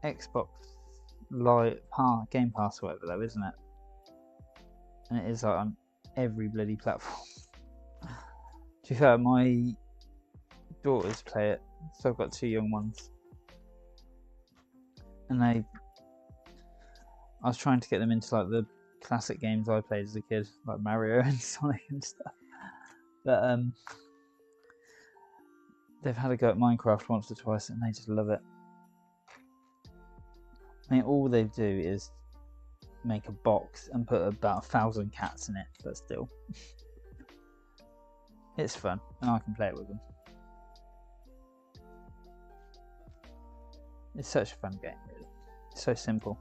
Xbox Live Game Pass or whatever though, isn't it? And it is like on every bloody platform. To be fair, my daughters play it, so I've got 2 young ones, and I was trying to get them into like the classic games I played as a kid, like Mario and Sonic and stuff, but they've had a go at Minecraft once or twice and they just love it. I mean, all they do is make a box and put about 1,000 cats in it, but still it's fun and I can play it with them. It's such a fun game, really. It's so simple.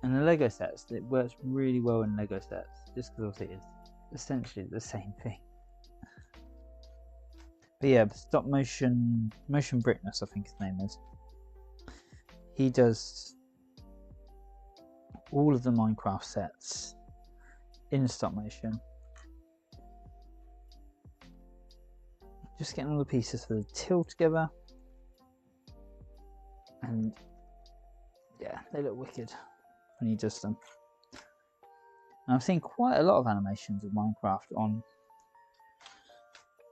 And the Lego sets, it works really well in Lego sets, just because obviously it's essentially the same thing. But yeah, stop motion Brickness, I think his name is. He does all of the Minecraft sets in stop motion. Just getting all the pieces for the till together. And yeah, they look wicked when he does them. And I've seen quite a lot of animations of Minecraft on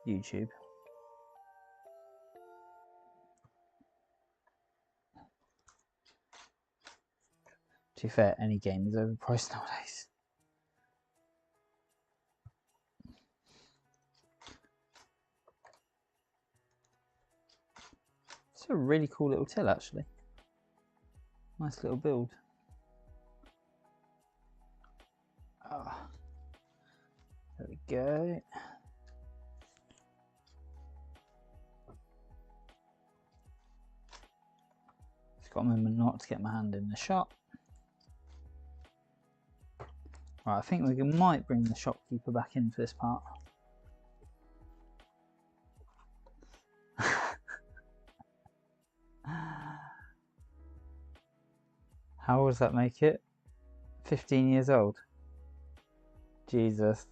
YouTube. To be fair, any game is overpriced nowadays. It's a really cool little till, actually. Nice little build. There we go. Just got to remember not to get my hand in the shop. Right, I think we might bring the shopkeeper back in for this part. How old does that make it? 15 years old. Jesus.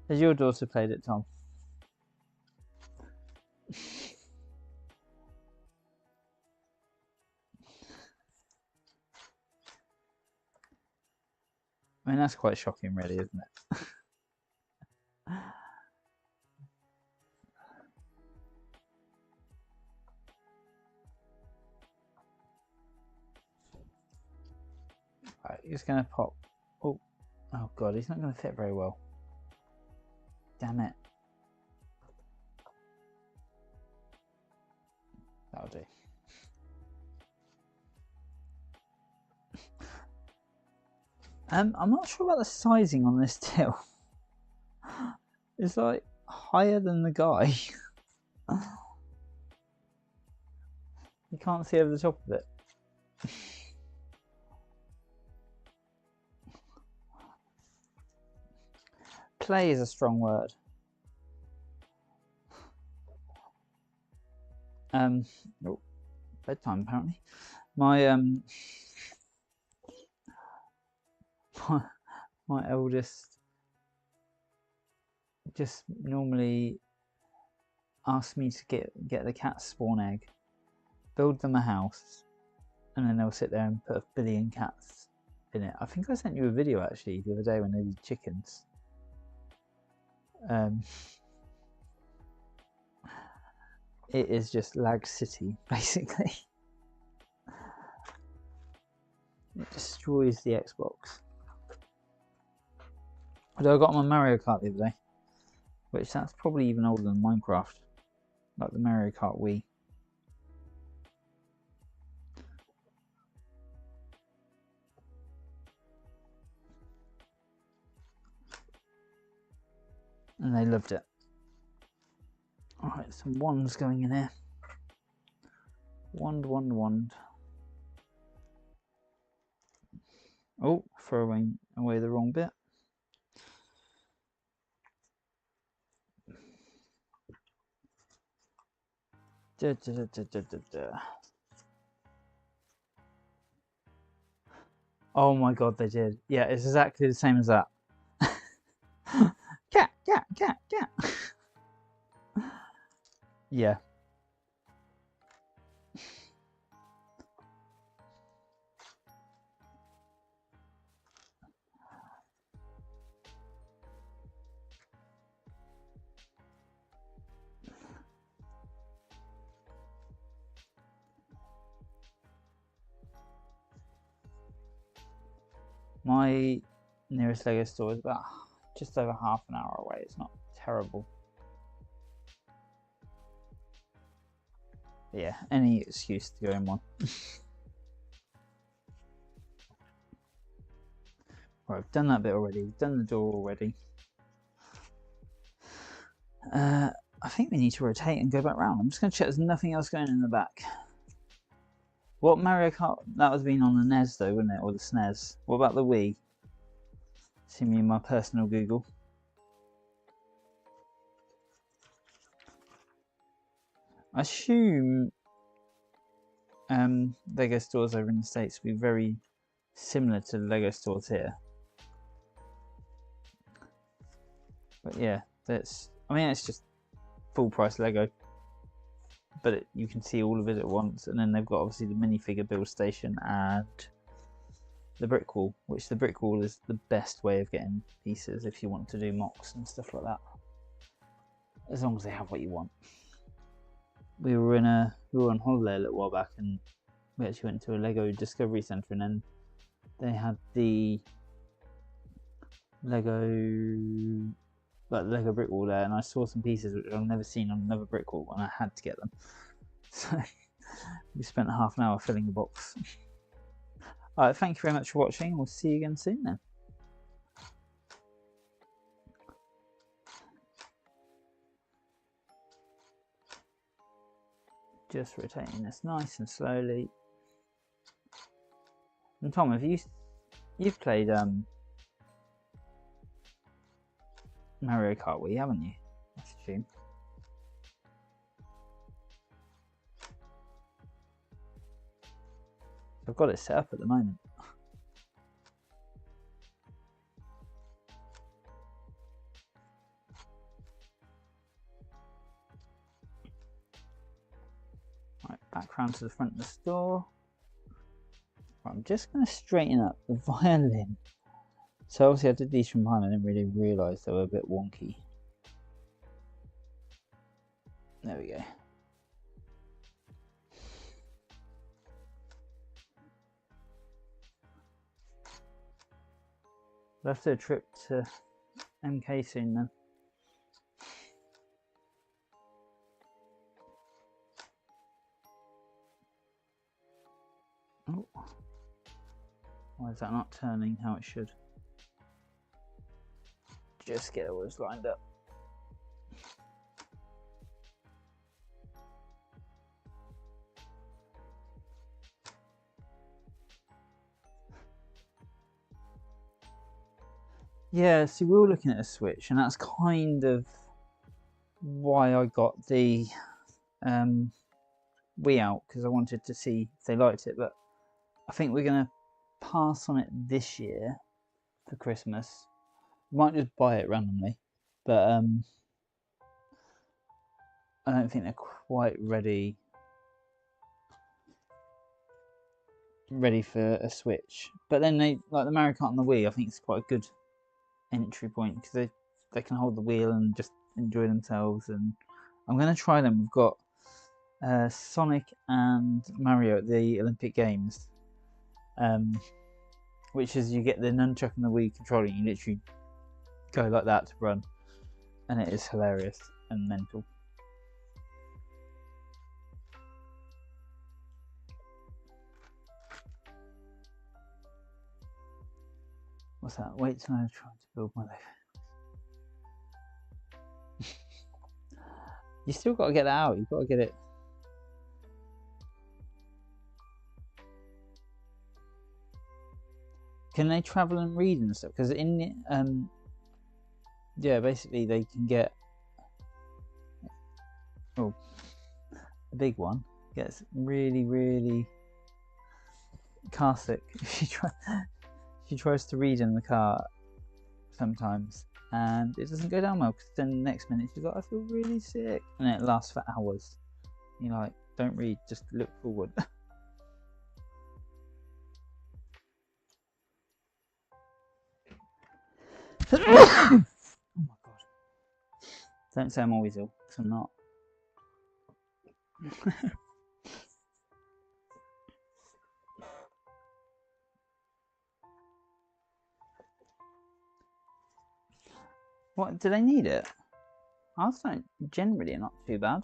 Has your daughter played it, Tom? I mean, that's quite shocking, really, isn't it? Right, he's going to pop. Oh god, he's not going to fit very well. Damn it. That'll do. I'm not sure about the sizing on this till. It's like higher than the guy. You can't see over the top of it. Play is a strong word. Oh, bedtime apparently. My eldest just normally asks me to get the cat spawn egg, build them a house, and then they'll sit there and put 1 billion cats in it. I think I sent you a video actually the other day when they did chickens. It is just Lag City, basically. It destroys the Xbox. Although I got my Mario Kart the other day, which that's probably even older than Minecraft, like the Mario Kart Wii. And they loved it. Alright, some wands going in here. Wand. Oh, throwing away the wrong bit. Oh my god, they did. Yeah, it's exactly the same as that. Cat. Yeah. My nearest Lego store is about just over half an hour away. It's not terrible. But yeah, any excuse to go in one. Right, I've done that bit already. We've done the door already. I think we need to rotate and go back round. I'm just going to check there's nothing else going in the back. What Mario Kart? That was been on the NES though, wouldn't it? Or the SNES. What about the Wii? See me in my personal Google. I assume Lego stores over in the States will be very similar to the Lego stores here. But yeah, I mean, it's just full price Lego. But you can see all of it at once, and then they've got obviously the minifigure build station and the brick wall, which the brick wall is the best way of getting pieces if you want to do mocks and stuff like that. As long as they have what you want. We were on holiday a little while back, and we actually went to a Lego Discovery Centre, and then they had the Lego brick wall there, and I saw some pieces which I've never seen on another brick wall, and I had to get them. So we spent half an hour filling the box. Alright, thank you very much for watching, and we'll see you again soon then. Just rotating this nice and slowly. And Tom, you've played Mario Kart Wii, haven't you? I assume. I've got it set up at the moment. Right, back round to the front of the store. Right, I'm just going to straighten up the violin. So obviously I did these from behind, I didn't really realise they were a bit wonky. There we go. We'll have to do a trip to MK soon then. Oh. Why is that not turning how it should? Just get ours lined up. Yeah, see, we were looking at a Switch, and that's kind of why I got the Wii out, because I wanted to see if they liked it. But I think we're going to pass on it this year for Christmas. We might just buy it randomly, but I don't think they're quite ready ready for a Switch. But then they like the Mario Kart and the Wii. I think it's quite a good entry point because they can hold the wheel and just enjoy themselves. And I'm gonna try them. We've got Sonic and Mario at the Olympic Games, which is you get the nunchuck and the Wii controller, and you literally go like that to run, and it is hilarious and mental. What's that? Wait till I'm trying to build my Lego. You still got to get that out. You've got to get it. Can they travel and read and stuff? Because in yeah, basically they can get a big one gets really car sick. She tries to read in the car sometimes, and it doesn't go down well. Because then the next minute she's like, "I feel really sick," and it lasts for hours. You're like, "Don't read, just look forward." Oh my god! Don't say I'm always ill, because I'm not. What, do they need it? Ours don't generally are not too bad.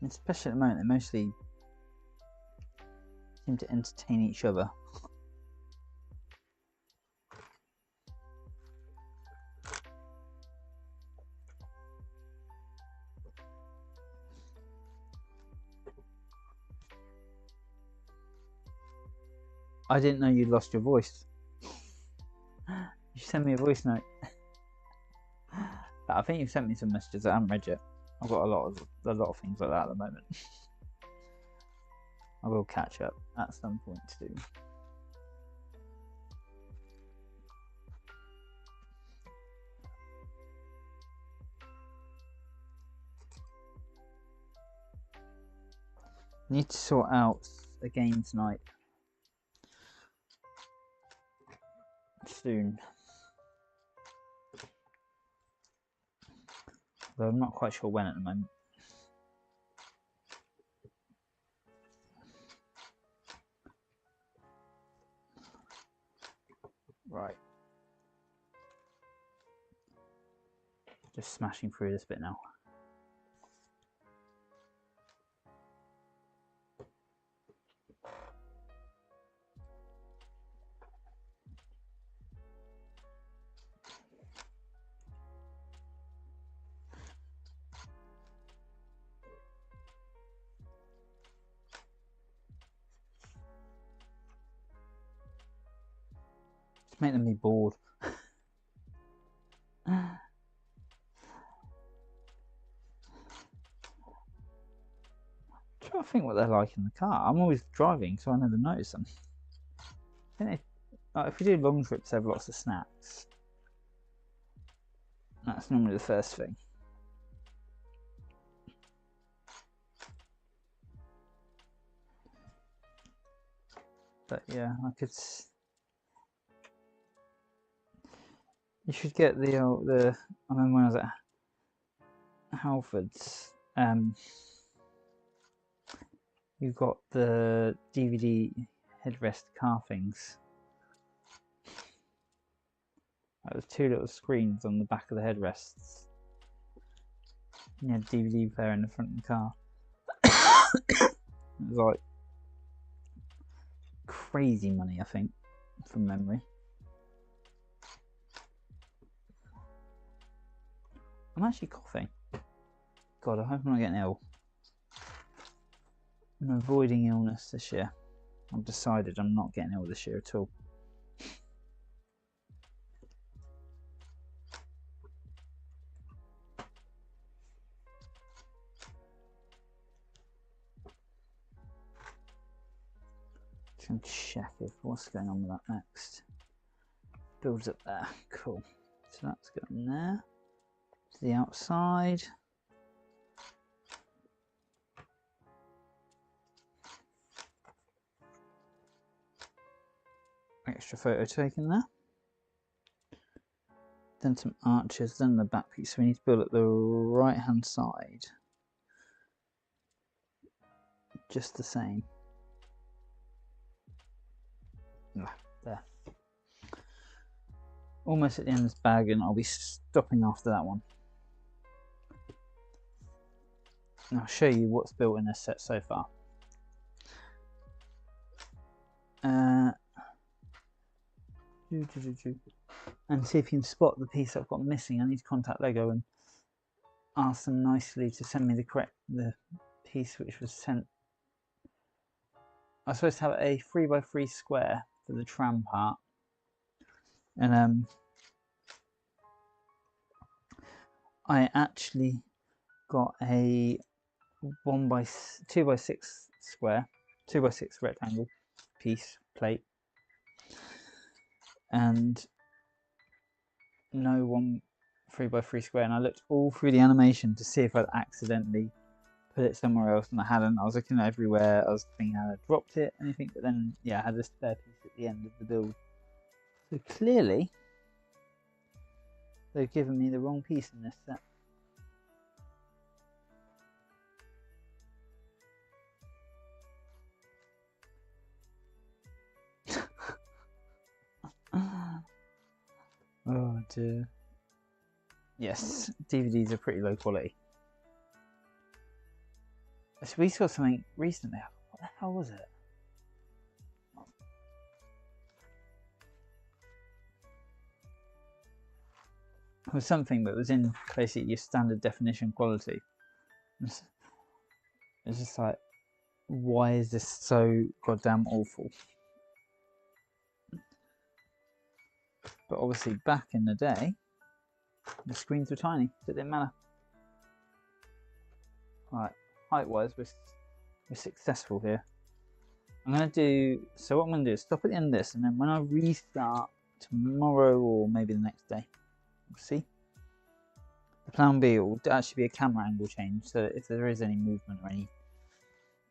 Especially at the moment, they mostly seem to entertain each other. I didn't know you'd lost your voice. You sent me a voice note. I think you've sent me some messages I haven't read yet. I've got a lot of things like that at the moment. I will catch up at some point too. Need to sort out a game tonight. Soon. Though I'm not quite sure when at the moment. Right. Just smashing through this bit now. Just make them be bored. I'm trying to think what they're like in the car. I'm always driving, so I never notice them. I think if we do long trips, they have lots of snacks. That's normally the first thing. But yeah, I could. You should get the. I remember when I was at Halfords. You got the DVD headrest car things. There was two little screens on the back of the headrests. You had a DVD player in the front of the car. It was like crazy money, I think, from memory. I'm actually coughing. God, I hope I'm not getting ill. I'm avoiding illness this year. I've decided I'm not getting ill this year at all. Just going to check if what's going on with that next. builds up there. Cool. So that's going there to the outside. Extra photo taken there. Then some arches, then the back piece. So we need to build up the right hand side. Just the same. There. Almost at the end of this bag, and I'll be stopping after that one. And I'll show you what's built in this set so far. And see if you can spot the piece I've got missing. I need to contact Lego and ask them nicely to send me the piece which was sent. I was supposed to have a 3x3 square for the tram part, and I actually got a 2x6 square, 2x6 rectangle piece plate, and no 3x3 square. And I looked all through the animation to see if I'd accidentally put it somewhere else, and I hadn't. I was looking everywhere. I was thinking I had dropped it, anything, but then yeah, I had a spare piece at the end of the build. So clearly, they've given me the wrong piece in this set. Oh dear. Yes, DVDs are pretty low quality. So we saw something recently. What the hell was it? It was something that was in basically your standard definition quality. It's just like, why is this so goddamn awful? But obviously back in the day, the screens were tiny, so it didn't matter. Right, height-wise, we're successful here. I'm going to do, so what I'm going to do is stop at the end of this, and then when I restart tomorrow or maybe the next day, we'll see. The plan B will actually be a camera angle change, so if there is any movement or any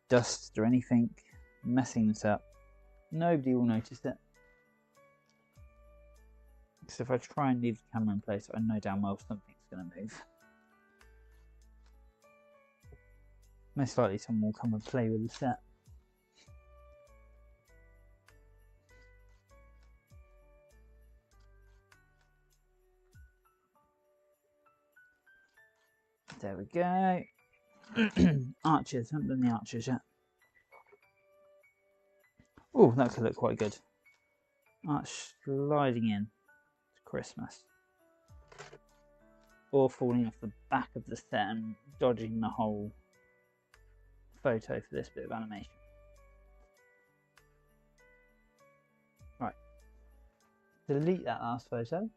dust or anything messing this up, nobody will notice it. So if I try and leave the camera in place, I know damn well something's going to move. Most likely someone will come and play with the set. There we go. Arches, haven't done the arches yet. Oh, that could look quite good. Arch sliding in. Christmas, or falling off the back of the set and dodging the whole photo for this bit of animation. Right, delete that last photo,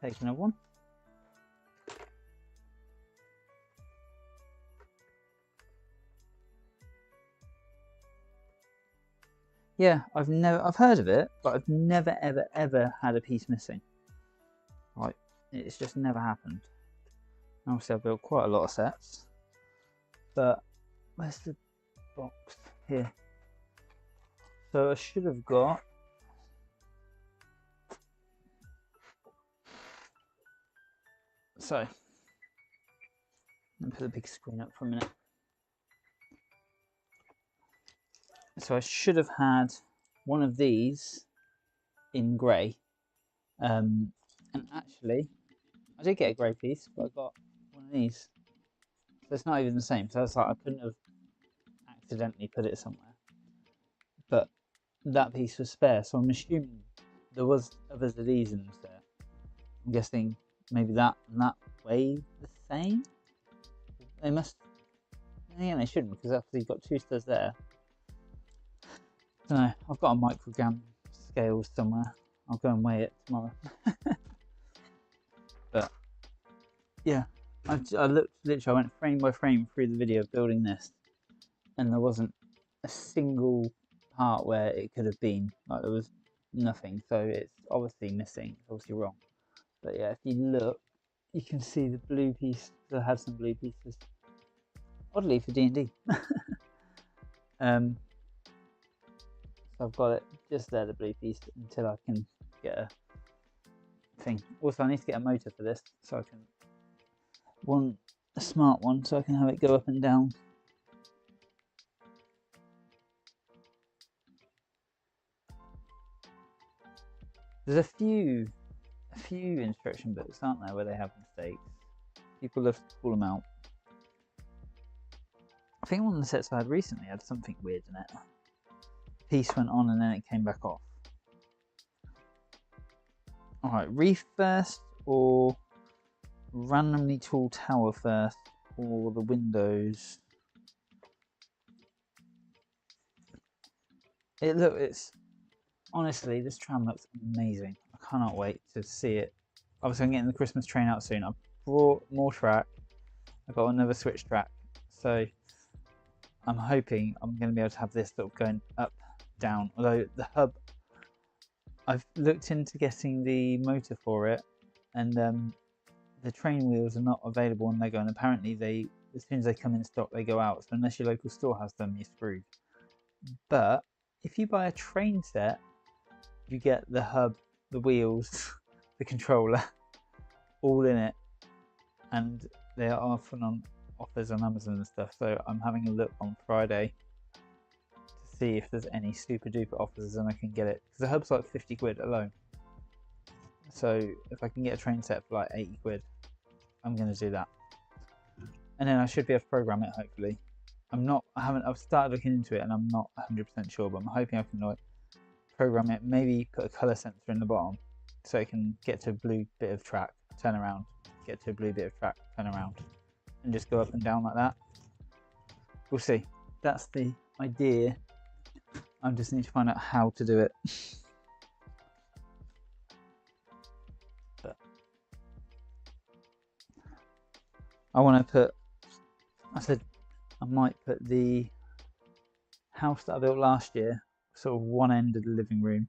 take another one. Yeah, I've heard of it, but I've never ever had a piece missing. Right, it's just never happened. Obviously I've built quite a lot of sets, but where's the box? Here. So I should have got let me put the big screen up for a minute. So I should have had one of these in grey. And actually, I did get a grey piece, but I got one of these. So it's not even the same. So it's like I couldn't have accidentally put it somewhere. But that piece was spare, so I'm assuming there was others of these in there. I'm guessing maybe that and that weigh the same. They must. Yeah, they shouldn't, because after you've got 2 stars there. I don't know. I've got a microgram scale somewhere. I'll go and weigh it tomorrow. But yeah, I looked, literally I went frame by frame through the video of building this, and there wasn't a single part where it could have been. Like there was nothing, so it's obviously missing, it's obviously wrong. But yeah, if you look, you can see the blue piece. I had some blue pieces, oddly for D&D. So I've got it just there, the blue piece, until I can get a thing. Also, I need to get a motor for this, so I can want a smart one, so I can have it go up and down. There's a few instruction books, aren't there, where they have mistakes. People have to pull them out. I think one of the sets I had recently had something weird in it. The piece went on and then it came back off. Alright, reef first, or randomly tall tower first, or the windows. It's honestly, this tram looks amazing. I cannot wait to see it. Obviously, I'm getting the Christmas train out soon. I've brought more track. I've got another switch track, so I'm hoping I'm going to be able to have this sort of going up, down. Although the hub, I've looked into getting the motor for it, and the train wheels are not available on Lego, and apparently as soon as they come in stock, they go out. So unless your local store has them, you're screwed. But if you buy a train set, you get the hub, the wheels, the controller, all in it, and they are often on offers on Amazon and stuff. So I'm having a look on Friday to see if there's any super duper offers and I can get it, because the hub's like 50 quid alone. So if I can get a train set for like 80 quid, I'm going to do that, and then I should be able to program it, hopefully. I've started looking into it and I'm not 100% sure, but I'm hoping I can like program it, maybe put a color sensor in the bottom so it can get to a blue bit of track, turn around, get to a blue bit of track, turn around, and just go up and down like that. We'll see. That's the idea. I just need to find out how to do it. But I said I might put the house that I built last year sort of one end of the living room,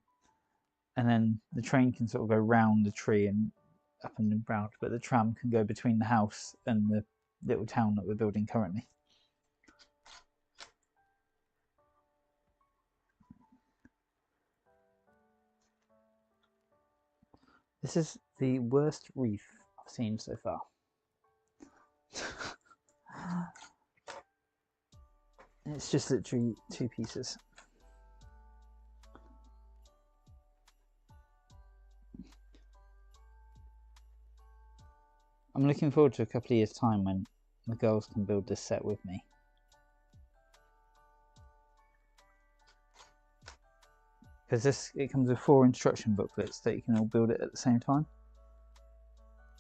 and then the train can sort of go round the tree and up and round, but the tram can go between the house and the little town that we're building currently. This is the worst reef I've seen so far. It's just literally two pieces. I'm looking forward to a couple of years' time when the girls can build this set with me. Because it comes with 4 instruction booklets that you can all build it at the same time.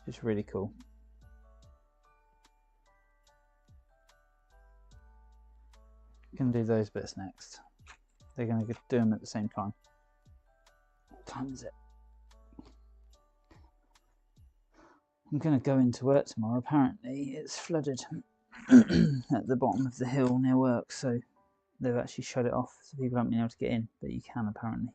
Which is really cool. I'm going to do those bits next. They're going to do them at the same time. What time is it? I'm going to go into work tomorrow. Apparently it's flooded at the bottom of the hill near work, so they've actually shut it off, so people haven't been able to get in, but you can apparently.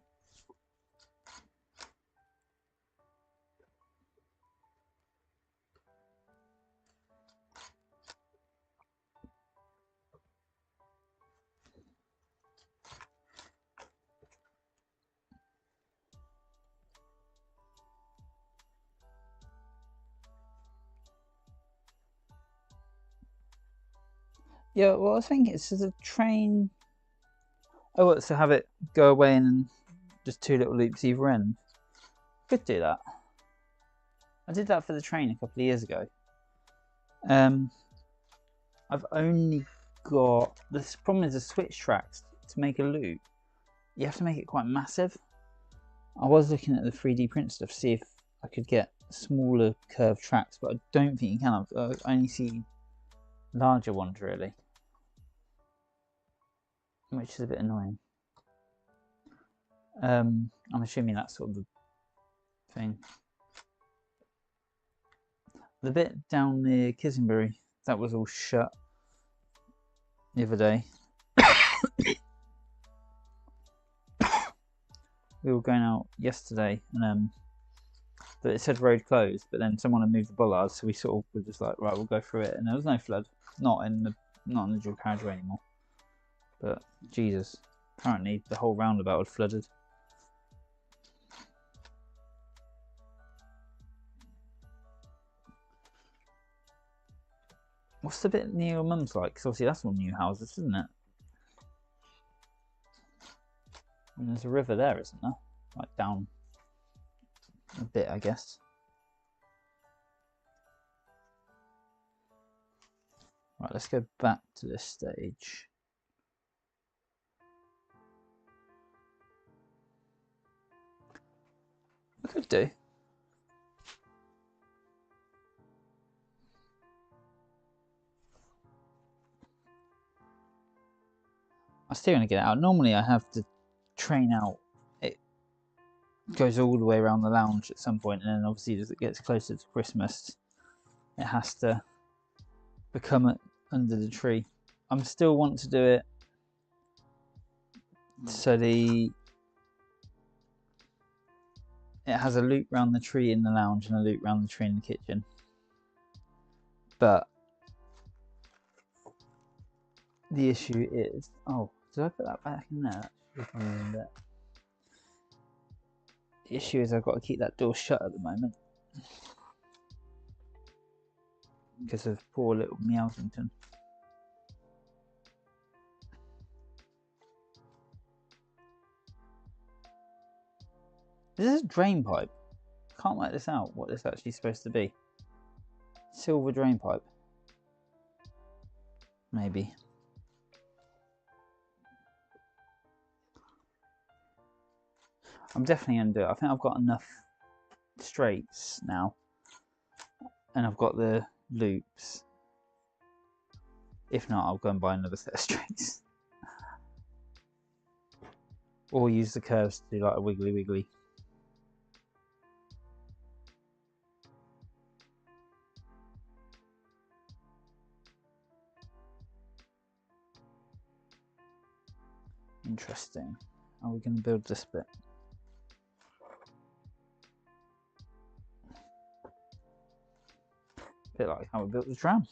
Yeah, well, I think it's a train. Oh, what, so have it go away and then just 2 little loops either end. Could do that. I did that for the train a couple of years ago. I've only got, this problem is the switch tracks. To make a loop, you have to make it quite massive. I was looking at the 3D print stuff to see if I could get smaller curved tracks, but I don't think you can. I only see larger ones really, which is a bit annoying. I'm assuming that's sort of the thing. The bit down near Kissenbury, that was all shut the other day. we were going out yesterday, and but it said road closed, but then someone had moved the bollards, so we sort of were just like, right, we'll go through it, and there was no flood, not in the dual carriageway anymore. But Jesus, apparently the whole roundabout had flooded. What's the bit near your mum's like? Because obviously that's all new houses, isn't it? And there's a river there, isn't there? Like down a bit, I guess. Right, let's go back to this stage. I could do. I still want to get it out. Normally I have the train out. It goes all the way around the lounge at some point, and then obviously as it gets closer to Christmas, it has to become under the tree. I still want to do it so it has a loop round the tree in the lounge and a loop round the tree in the kitchen. But the issue is, oh, did I put that back in there? The issue is I've got to keep that door shut at the moment because of poor little Meowsington. Is this a drain pipe? Can't work this out, what this actually is supposed to be. Silver drain pipe. Maybe. I'm definitely going to do it. I think I've got enough straights now. And I've got the loops. If not, I'll go and buy another set of straights. Or use the curves to do like a wiggly wiggly. Interesting. Are we going to build this bit? A bit like how we built the tram.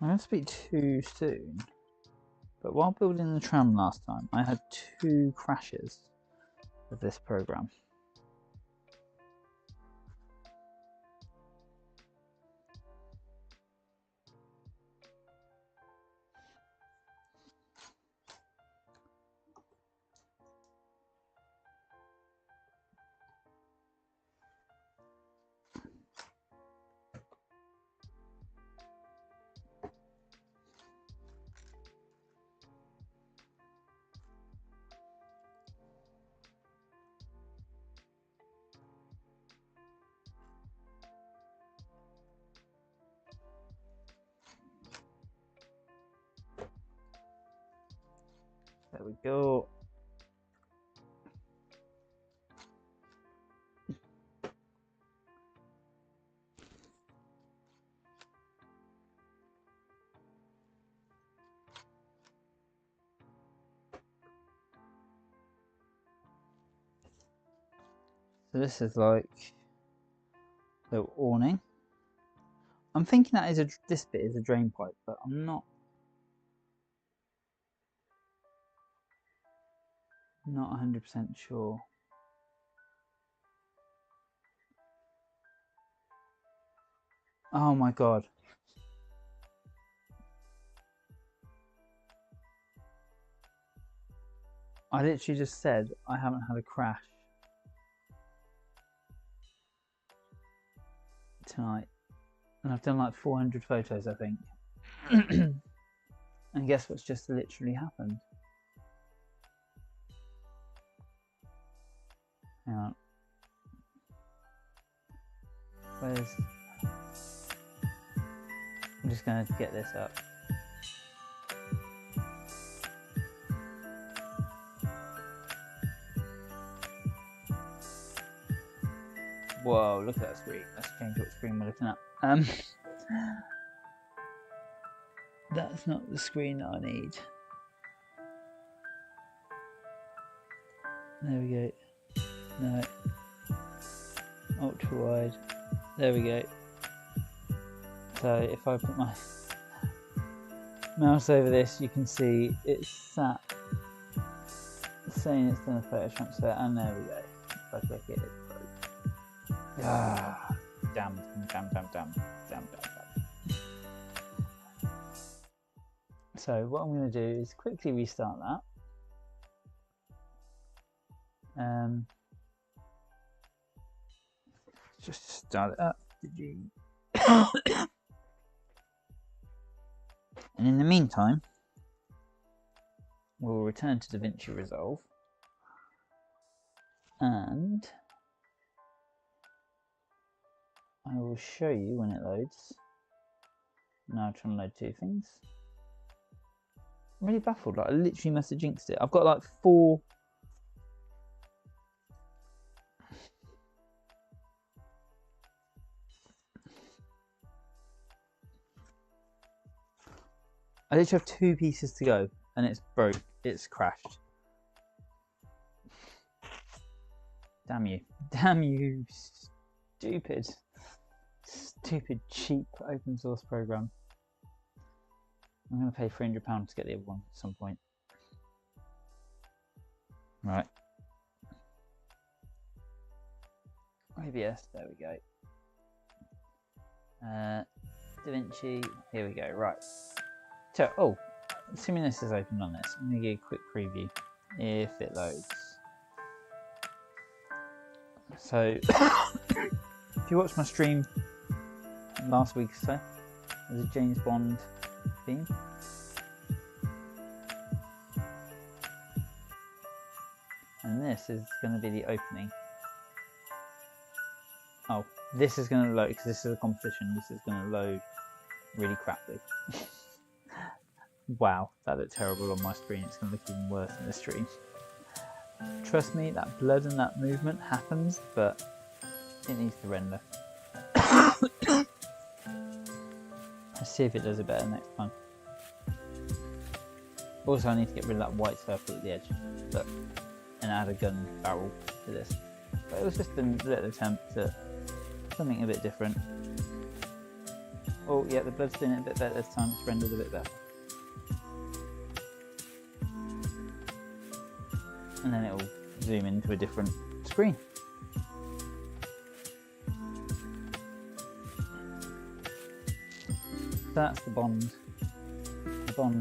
I'm going to speak too soon, but while building the tram last time, I had 2 crashes of this program. There we go. So this is like a little awning. I'm thinking that is this bit is a drain pipe, but I'm not 100% sure. Oh my god. I literally just said I haven't had a crash tonight. And I've done like 400 photos, I think. And guess what's just literally happened? Hang on. I'm just going to get this up. Whoa, look at that screen. Let's change what screen we're looking at. That's not the screen that I need. There we go. No. Ultra wide. There we go. So if I put my mouse over this, you can see it's sat saying it's done a photo transfer, and there we go. If I click it, it's broke. Ah, damn. So what I'm going to do is quickly restart that. Just start it up. And in the meantime, we'll return to DaVinci Resolve, and I will show you when it loads. Now I'm trying to load two things. I'm really baffled, like I literally must have jinxed it. I've got like 4 I literally have 2 pieces to go, and it's broke. It's crashed. Damn you. Damn you, stupid cheap open source program. I'm going to pay £300 to get the other one at some point. Right. OBS, there we go. DaVinci, here we go, right. So, oh, assuming this is open on this, I'm going to give a quick preview if it loads. So, if you watched my stream last week or so, there's a James Bond theme. And this is going to be the opening. Oh, this is going to load, because this is a competition, this is going to load really crappily. Wow, that looked terrible on my screen. It's going to look even worse in the stream. Trust me, that blood and that movement happens, but it needs to render. Let's see if it does it better next time. Also, I need to get rid of that white circle at the edge, but, and add a gun barrel to this. But it was just a little attempt at something a bit different. Oh yeah, the blood's doing it a bit better this time. It's rendered a bit better. And then it will zoom into a different screen. That's the Bond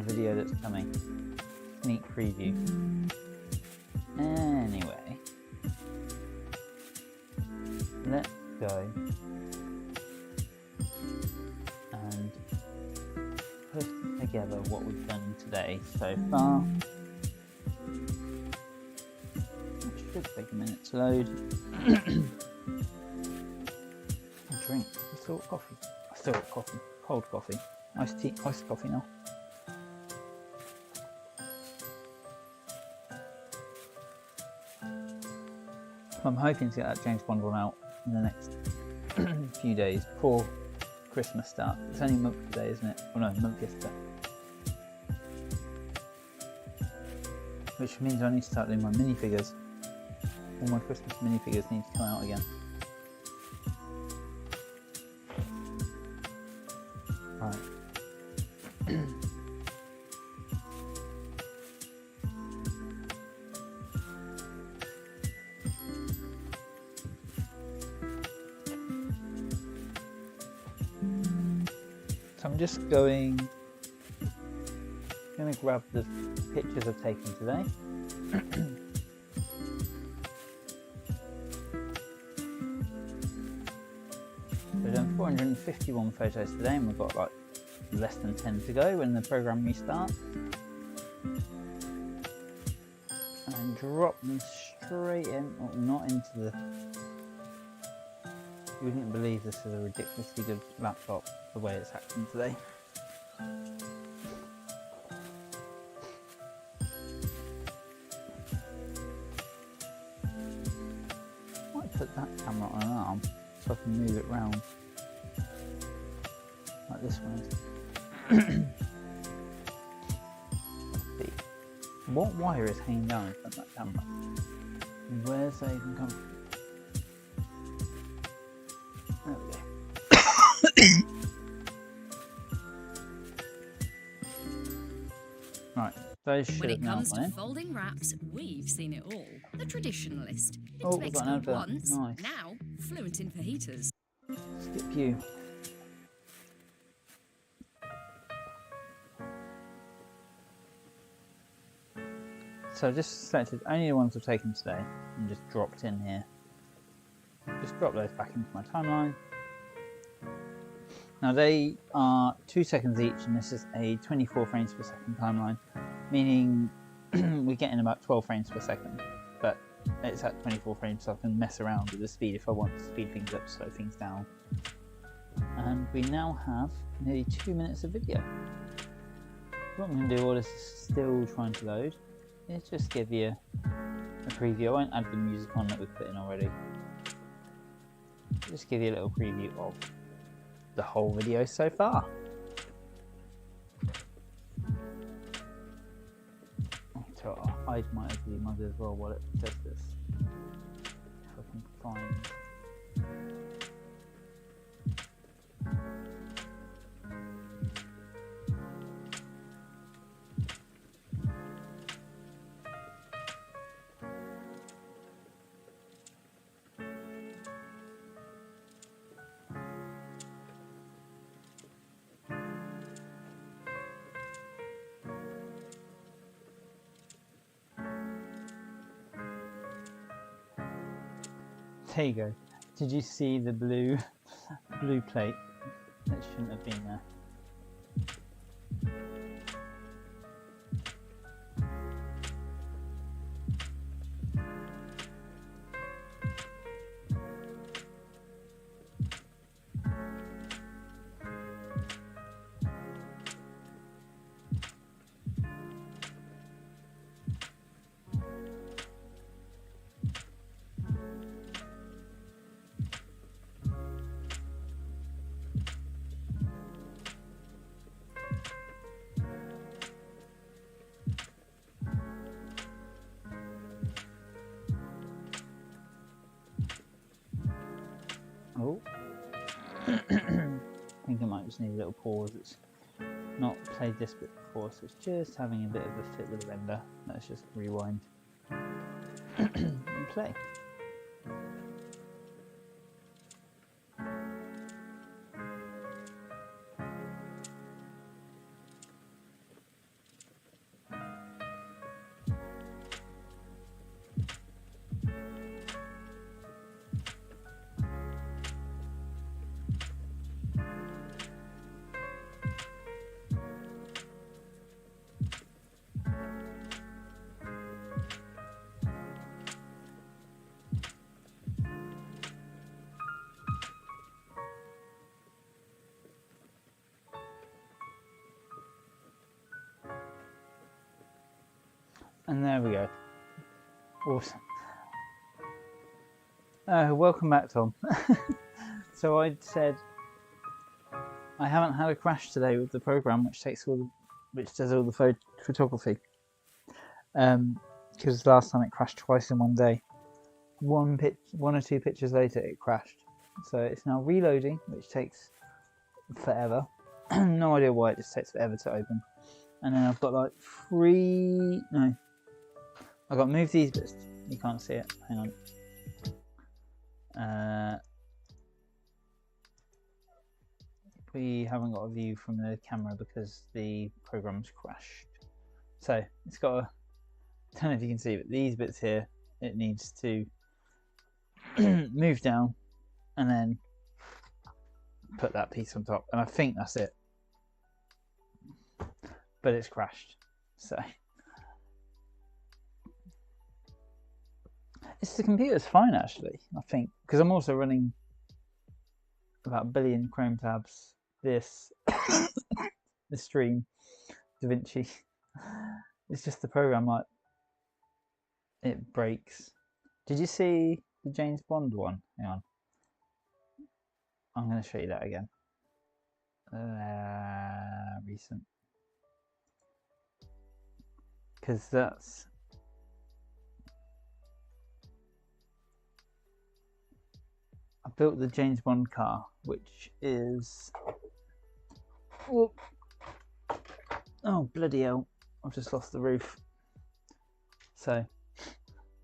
video that's coming. Sneak preview. Anyway, let's go and put together what we've done today so far. Should take a minute to load. A drink. I still got coffee. I still got coffee. Cold coffee. Iced tea. Iced coffee now. I'm hoping to get that James Bond one out in the next few days before Christmas starts. It's only a month today, isn't it? Oh no, a month yesterday. Which means I need to start doing my minifigures. All my Christmas minifigures need to come out again. Right. So I'm just going to grab the pictures I've taken today. We've done 451 photos today, and we've got like less than 10 to go when the program restarts. And drop them straight in, well, not into the... You wouldn't believe this is a ridiculously good laptop, the way it's acting today. Might put that camera on an arm so I can move it round like this one is. What wire is hanging down in front of that camera? Where's they even come from? There we go. Right, those should When have it now comes gone to in. folding wraps, we've seen it all. The traditionalist. Oh, Into we've got an expert advert. once, Nice. now fluent in fajitas. Skip you. So I've just selected only the ones I've taken today and just dropped in here. Just drop those back into my timeline. Now they are 2 seconds each, and this is a 24 frames per second timeline, meaning we're getting about 12 frames per second, but it's at 24 frames, so I can mess around with the speed if I want to speed things up, slow things down. And we now have nearly 2 minutes of video. What I'm going to do while this is still trying to load is just give you a preview. I won't add the music on that we've put in already. Just give you a little preview of the whole video so far. So I'll hide my ugly mug as well while it does this. If I can find. There you go. Did you see the blue plate? That shouldn't have been there. Oh, I think I might just need a little pause. It's not played this bit before, so it's just having a bit of a fit with the render. Let's just rewind and play. And there we go. Awesome. Welcome back, Tom. So I said I haven't had a crash today with the program, which does all the photography. Because last time it crashed twice in one day. One or two pictures later, it crashed. So it's now reloading, which takes forever. No idea why, it just takes forever to open. And then I've got like I've got to move these bits. You can't see it. Hang on. We haven't got a view from the camera because the program's crashed. So it's got a, I don't know if you can see, but these bits here, it needs to move down and then put that piece on top. And I think that's it. But it's crashed. So the computer's fine actually, I think, because I'm also running about 1 billion Chrome tabs, this the stream, DaVinci. It's just the program, like, it breaks. Did you see the James Bond one? Hang on, I'm going to show you that again. Recent, because that's I built the James Bond car, which is... Oh, bloody hell. I've just lost the roof. So,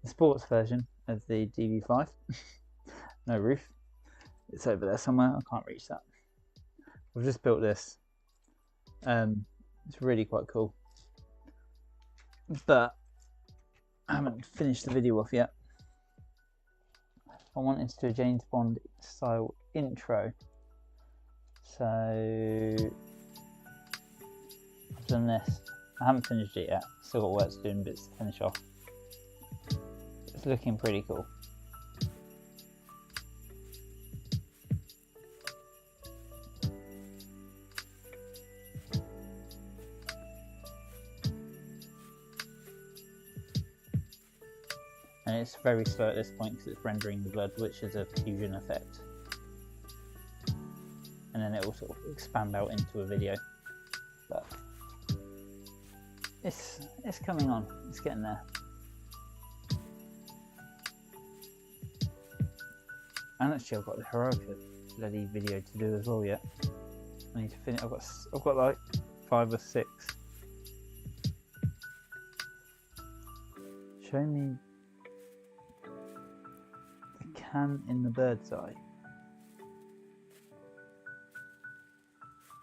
the sports version of the DB5. No roof. It's over there somewhere. I can't reach that. I've just built this. It's really quite cool. But I haven't finished the video off yet. I wanted to do a James Bond style intro. So I've done this. I haven't finished it yet. Still got work to do and bits to finish off. It's looking pretty cool. And it's very slow at this point because it's rendering the blood, which is a fusion effect. And then it will sort of expand out into a video. But it's coming on. It's getting there. And actually, I've got the Heroica bloody video to do as well yet. I need to finish. I've got like 5 or 6. Show me the can in the bird's eye.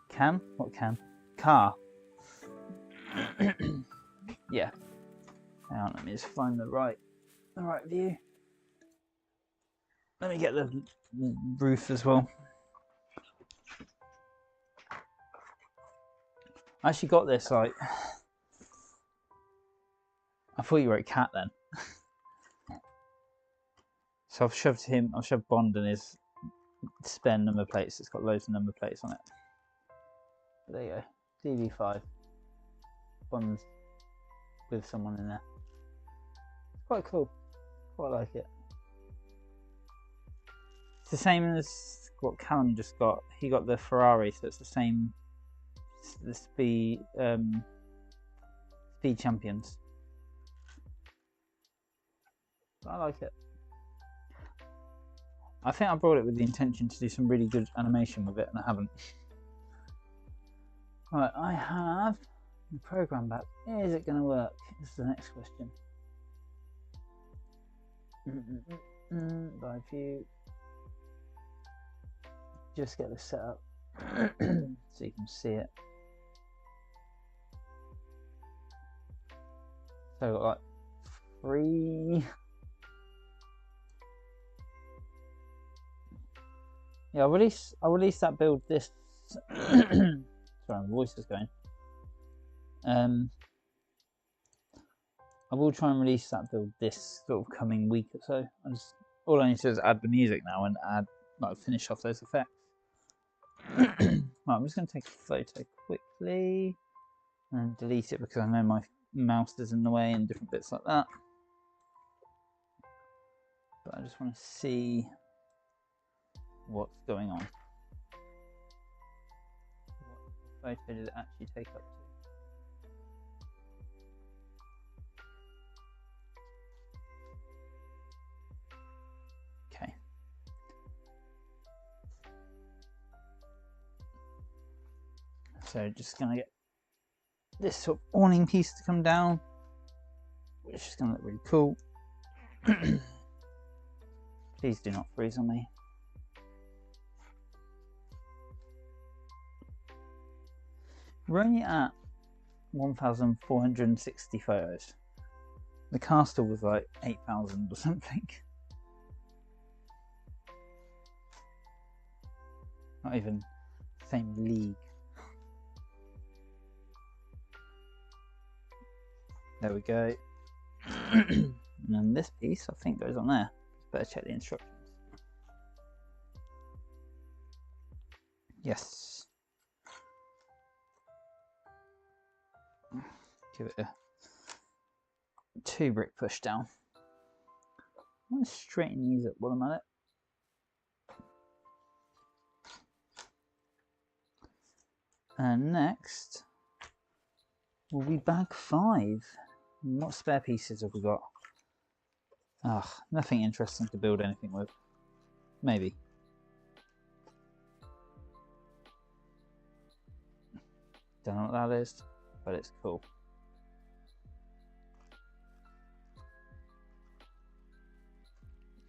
Can? What can? Car. Yeah. Hang on, let me just find the right view. Let me get the roof as well. I actually got this like... I thought you were a cat then. So I've shoved Bond and his spare number plates. It's got loads of number plates on it. But there you go. DB5. Bond's with someone in there. It's quite cool. Quite like it. It's the same as what Callum just got. He got the Ferrari, so it's the same. The speed champions. I like it. I think I brought it with the intention to do some really good animation with it, and I haven't. Right, I have the program back. Is it going to work? This is the next question. By view. Just get this set up so you can see it. So I've got like 3. Yeah, I'll release that build this. Sorry, my voice is going. I will try and release that build this sort of coming week or so. All I need to do is add the music now and finish off those effects. Right, I'm just going to take a photo quickly and delete it because I know my mouse is in the way and different bits like that. But I just want to see what's going on. What photo did it actually take up to? Okay. So just gonna get this sort of awning piece to come down, which is gonna look really cool. Please do not freeze on me. We're only at 1,460 photos. The castle was like 8,000 or something. Not even the same league. There we go. And then this piece I think goes on there. Just better check the instructions. Yes. Give it a 2 brick push down. I'm going to straighten these up while I'm at it. And next will be bag 5. What spare pieces have we got? Nothing interesting to build anything with. Maybe. Don't know what that is, but it's cool.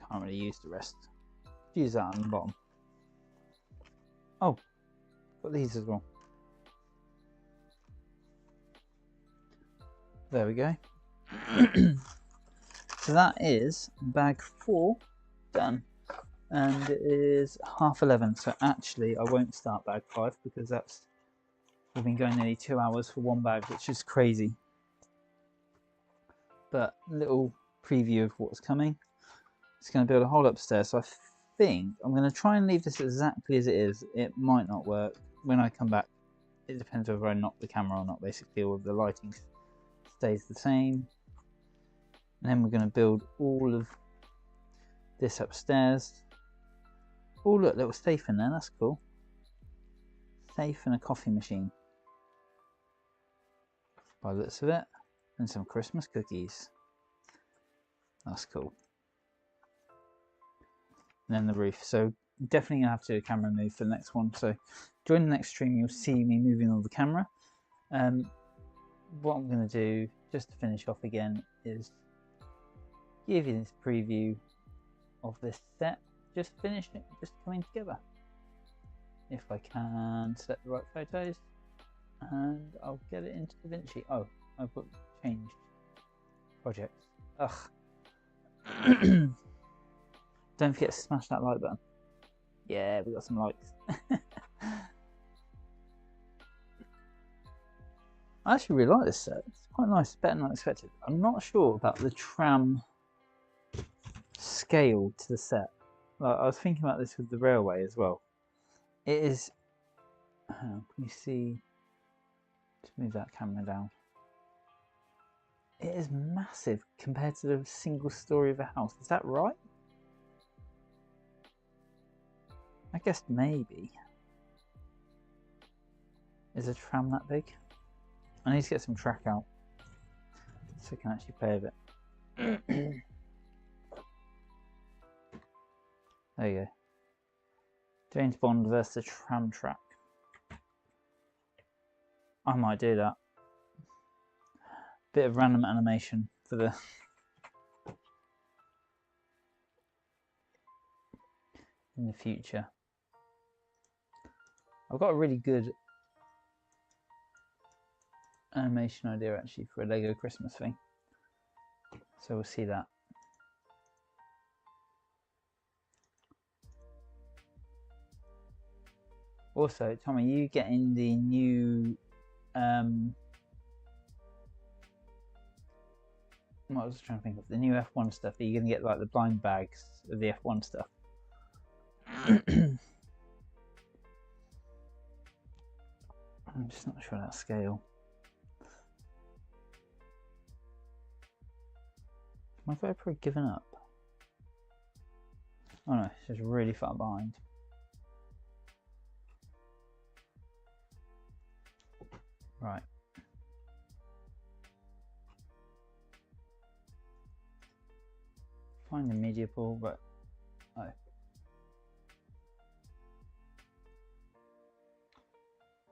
Can't really use the rest. Use that on the bottom. Oh, got these as well. There we go. So that is bag 4 done, and it is 11:30. So actually, I won't start bag 5 because we've been going nearly 2 hours for one bag, which is crazy. But little preview of what's coming. It's going to build a hole upstairs, so I think I'm going to try and leave this exactly as it is. It might not work when I come back. It depends whether I knock the camera or not, basically, or the lighting stays the same. And then we're going to build all of this upstairs. Oh look, little safe in there, that's cool. Safe and a coffee machine, by the looks of it. And some Christmas cookies. That's cool. And then the roof. So definitely gonna have to do a camera move for the next one. So during the next stream you'll see me moving on the camera. What I'm gonna do just to finish off again is give you this preview of this set. Just finished it, just coming together. If I can select the right photos, and I'll get it into DaVinci. Oh, I've got changed projects. Ugh. Don't forget to smash that like button. Yeah, we got some likes. I actually really like this set. It's quite nice, better than I expected. I'm not sure about the tram scale to the set. Like, I was thinking about this with the railway as well. It is. Can you see? Just move that camera down. It is massive compared to the single story of a house. Is that right? I guess maybe. Is a tram that big? I need to get some track out so I can actually play a bit. There you go. James Bond versus the tram track. I might do that. Bit of random animation for the in the future. I've got a really good animation idea actually for a Lego Christmas thing, so we'll see that. Also, Tommy, you getting the new what was I trying to think of? The new F1 stuff. Are you going to get like the blind bags of the F1 stuff? I'm just not sure that scale. My GoPro given up? Oh no, it's just really far behind. Right. Find the media pool, but oh.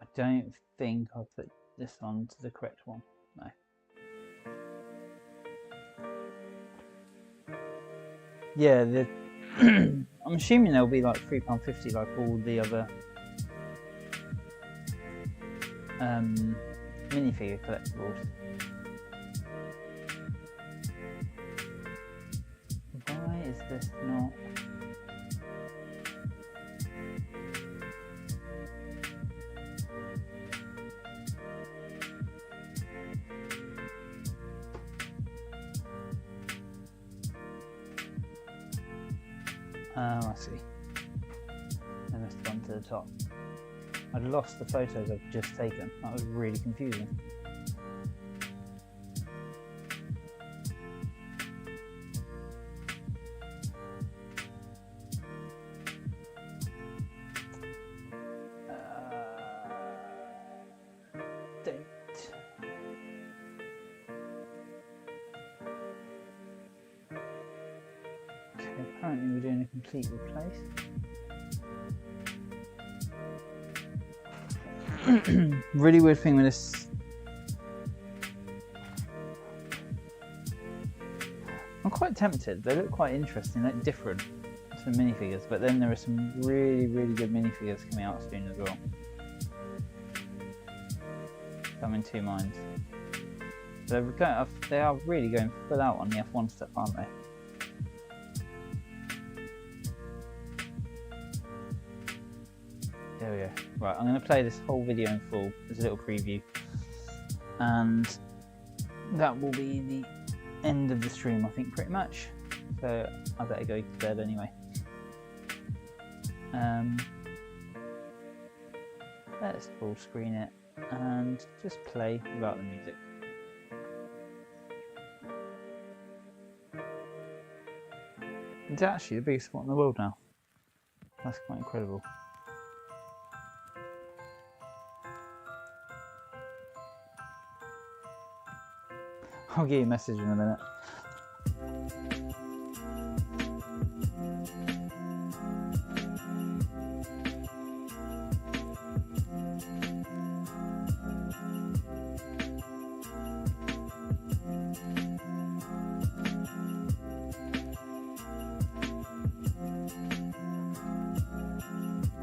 I don't think I'll put this on to the correct one. No. Yeah, the I'm assuming they'll be like £3.50 like all the other minifigure collectibles. Why is this not? I see. I must have gone to the top. I'd lost the photos I've just taken. That was really confusing. Date. Okay, apparently we're doing a complete replace. Really weird thing with this. I'm quite tempted. They look quite interesting, like different to the minifigures, but then there are some really, really good minifigures coming out soon as well. I'm in two minds. They are really going full out on the F1 stuff, aren't they? There we go. Right, I'm going to play this whole video in full as a little preview, and that will be the end of the stream, I think, pretty much. So I better go to bed anyway. Let's full screen it and just play without the music. It's actually the biggest spot in the world now. That's quite incredible. I'll get you a message in a minute.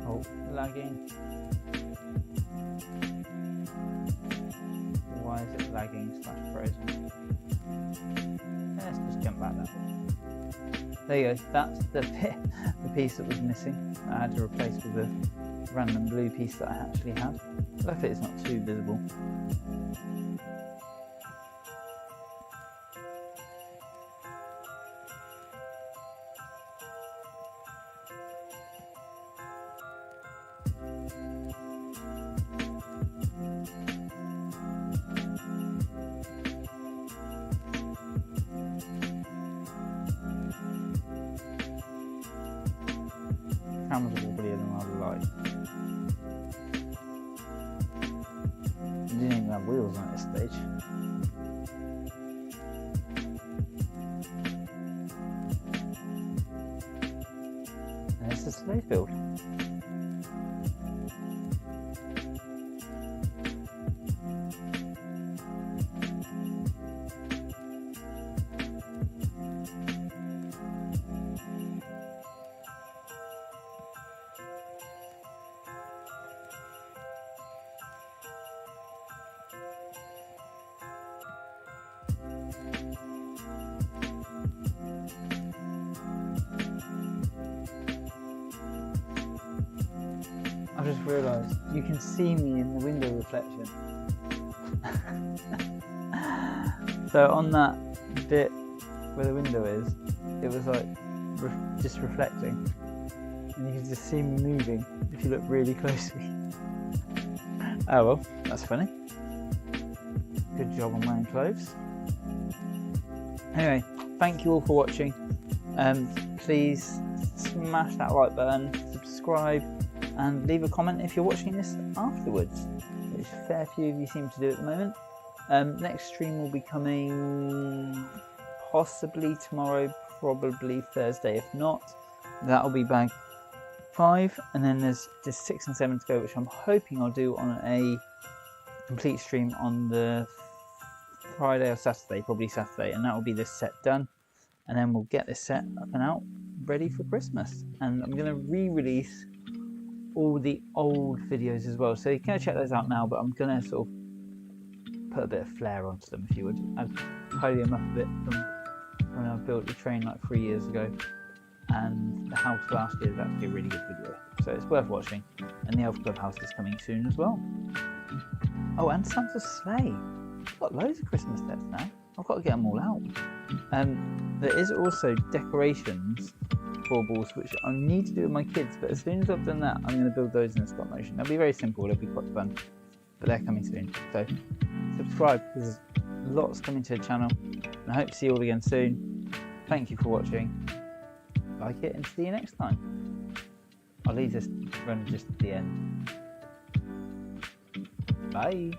Oh, lagging. Why is it lagging / frozen? Let's just jump back that way. There you go, that's the piece that was missing. I had to replace with a random blue piece that I actually had. Luckily it's not too visible. Cameras are wobbly than I like. I didn't even have wheels on at this stage. There's the sleigh field. I've just realised you can see me in the window reflection. So on that bit where the window is, it was like just reflecting, and you can just see me moving if you look really closely. Oh well, that's funny. Good job on wearing clothes. Anyway, thank you all for watching. Please smash that like button, subscribe, and leave a comment if you're watching this afterwards, which a fair few of you seem to do at the moment. Next stream will be coming possibly tomorrow, probably Thursday. If not, that'll be bag 5, and then there's just 6 and 7 to go, which I'm hoping I'll do on a complete stream on the Friday or Saturday, probably Saturday, and that will be this set done, and then we'll get this set up and out ready for Christmas. And I'm going to re-release all the old videos as well, so you can check those out now, but I'm going to sort of put a bit of flair onto them, if you would. I've tidied them up a bit from when I built the train like 3 years ago, and the house last year is actually a really good video, so it's worth watching. And the Elf Club house is coming soon as well. Oh, and Santa's sleigh. I've got loads of Christmas sets now. I've got to get them all out. There is also decorations baubles, which I need to do with my kids, but as soon as I've done that, I'm going to build those in stop motion. They'll be very simple, they'll be quite fun, but they're coming soon. So subscribe, because there's lots coming to the channel, and I hope to see you all again soon. Thank you for watching. Like it, and see you next time. I'll leave this run just at the end. Bye.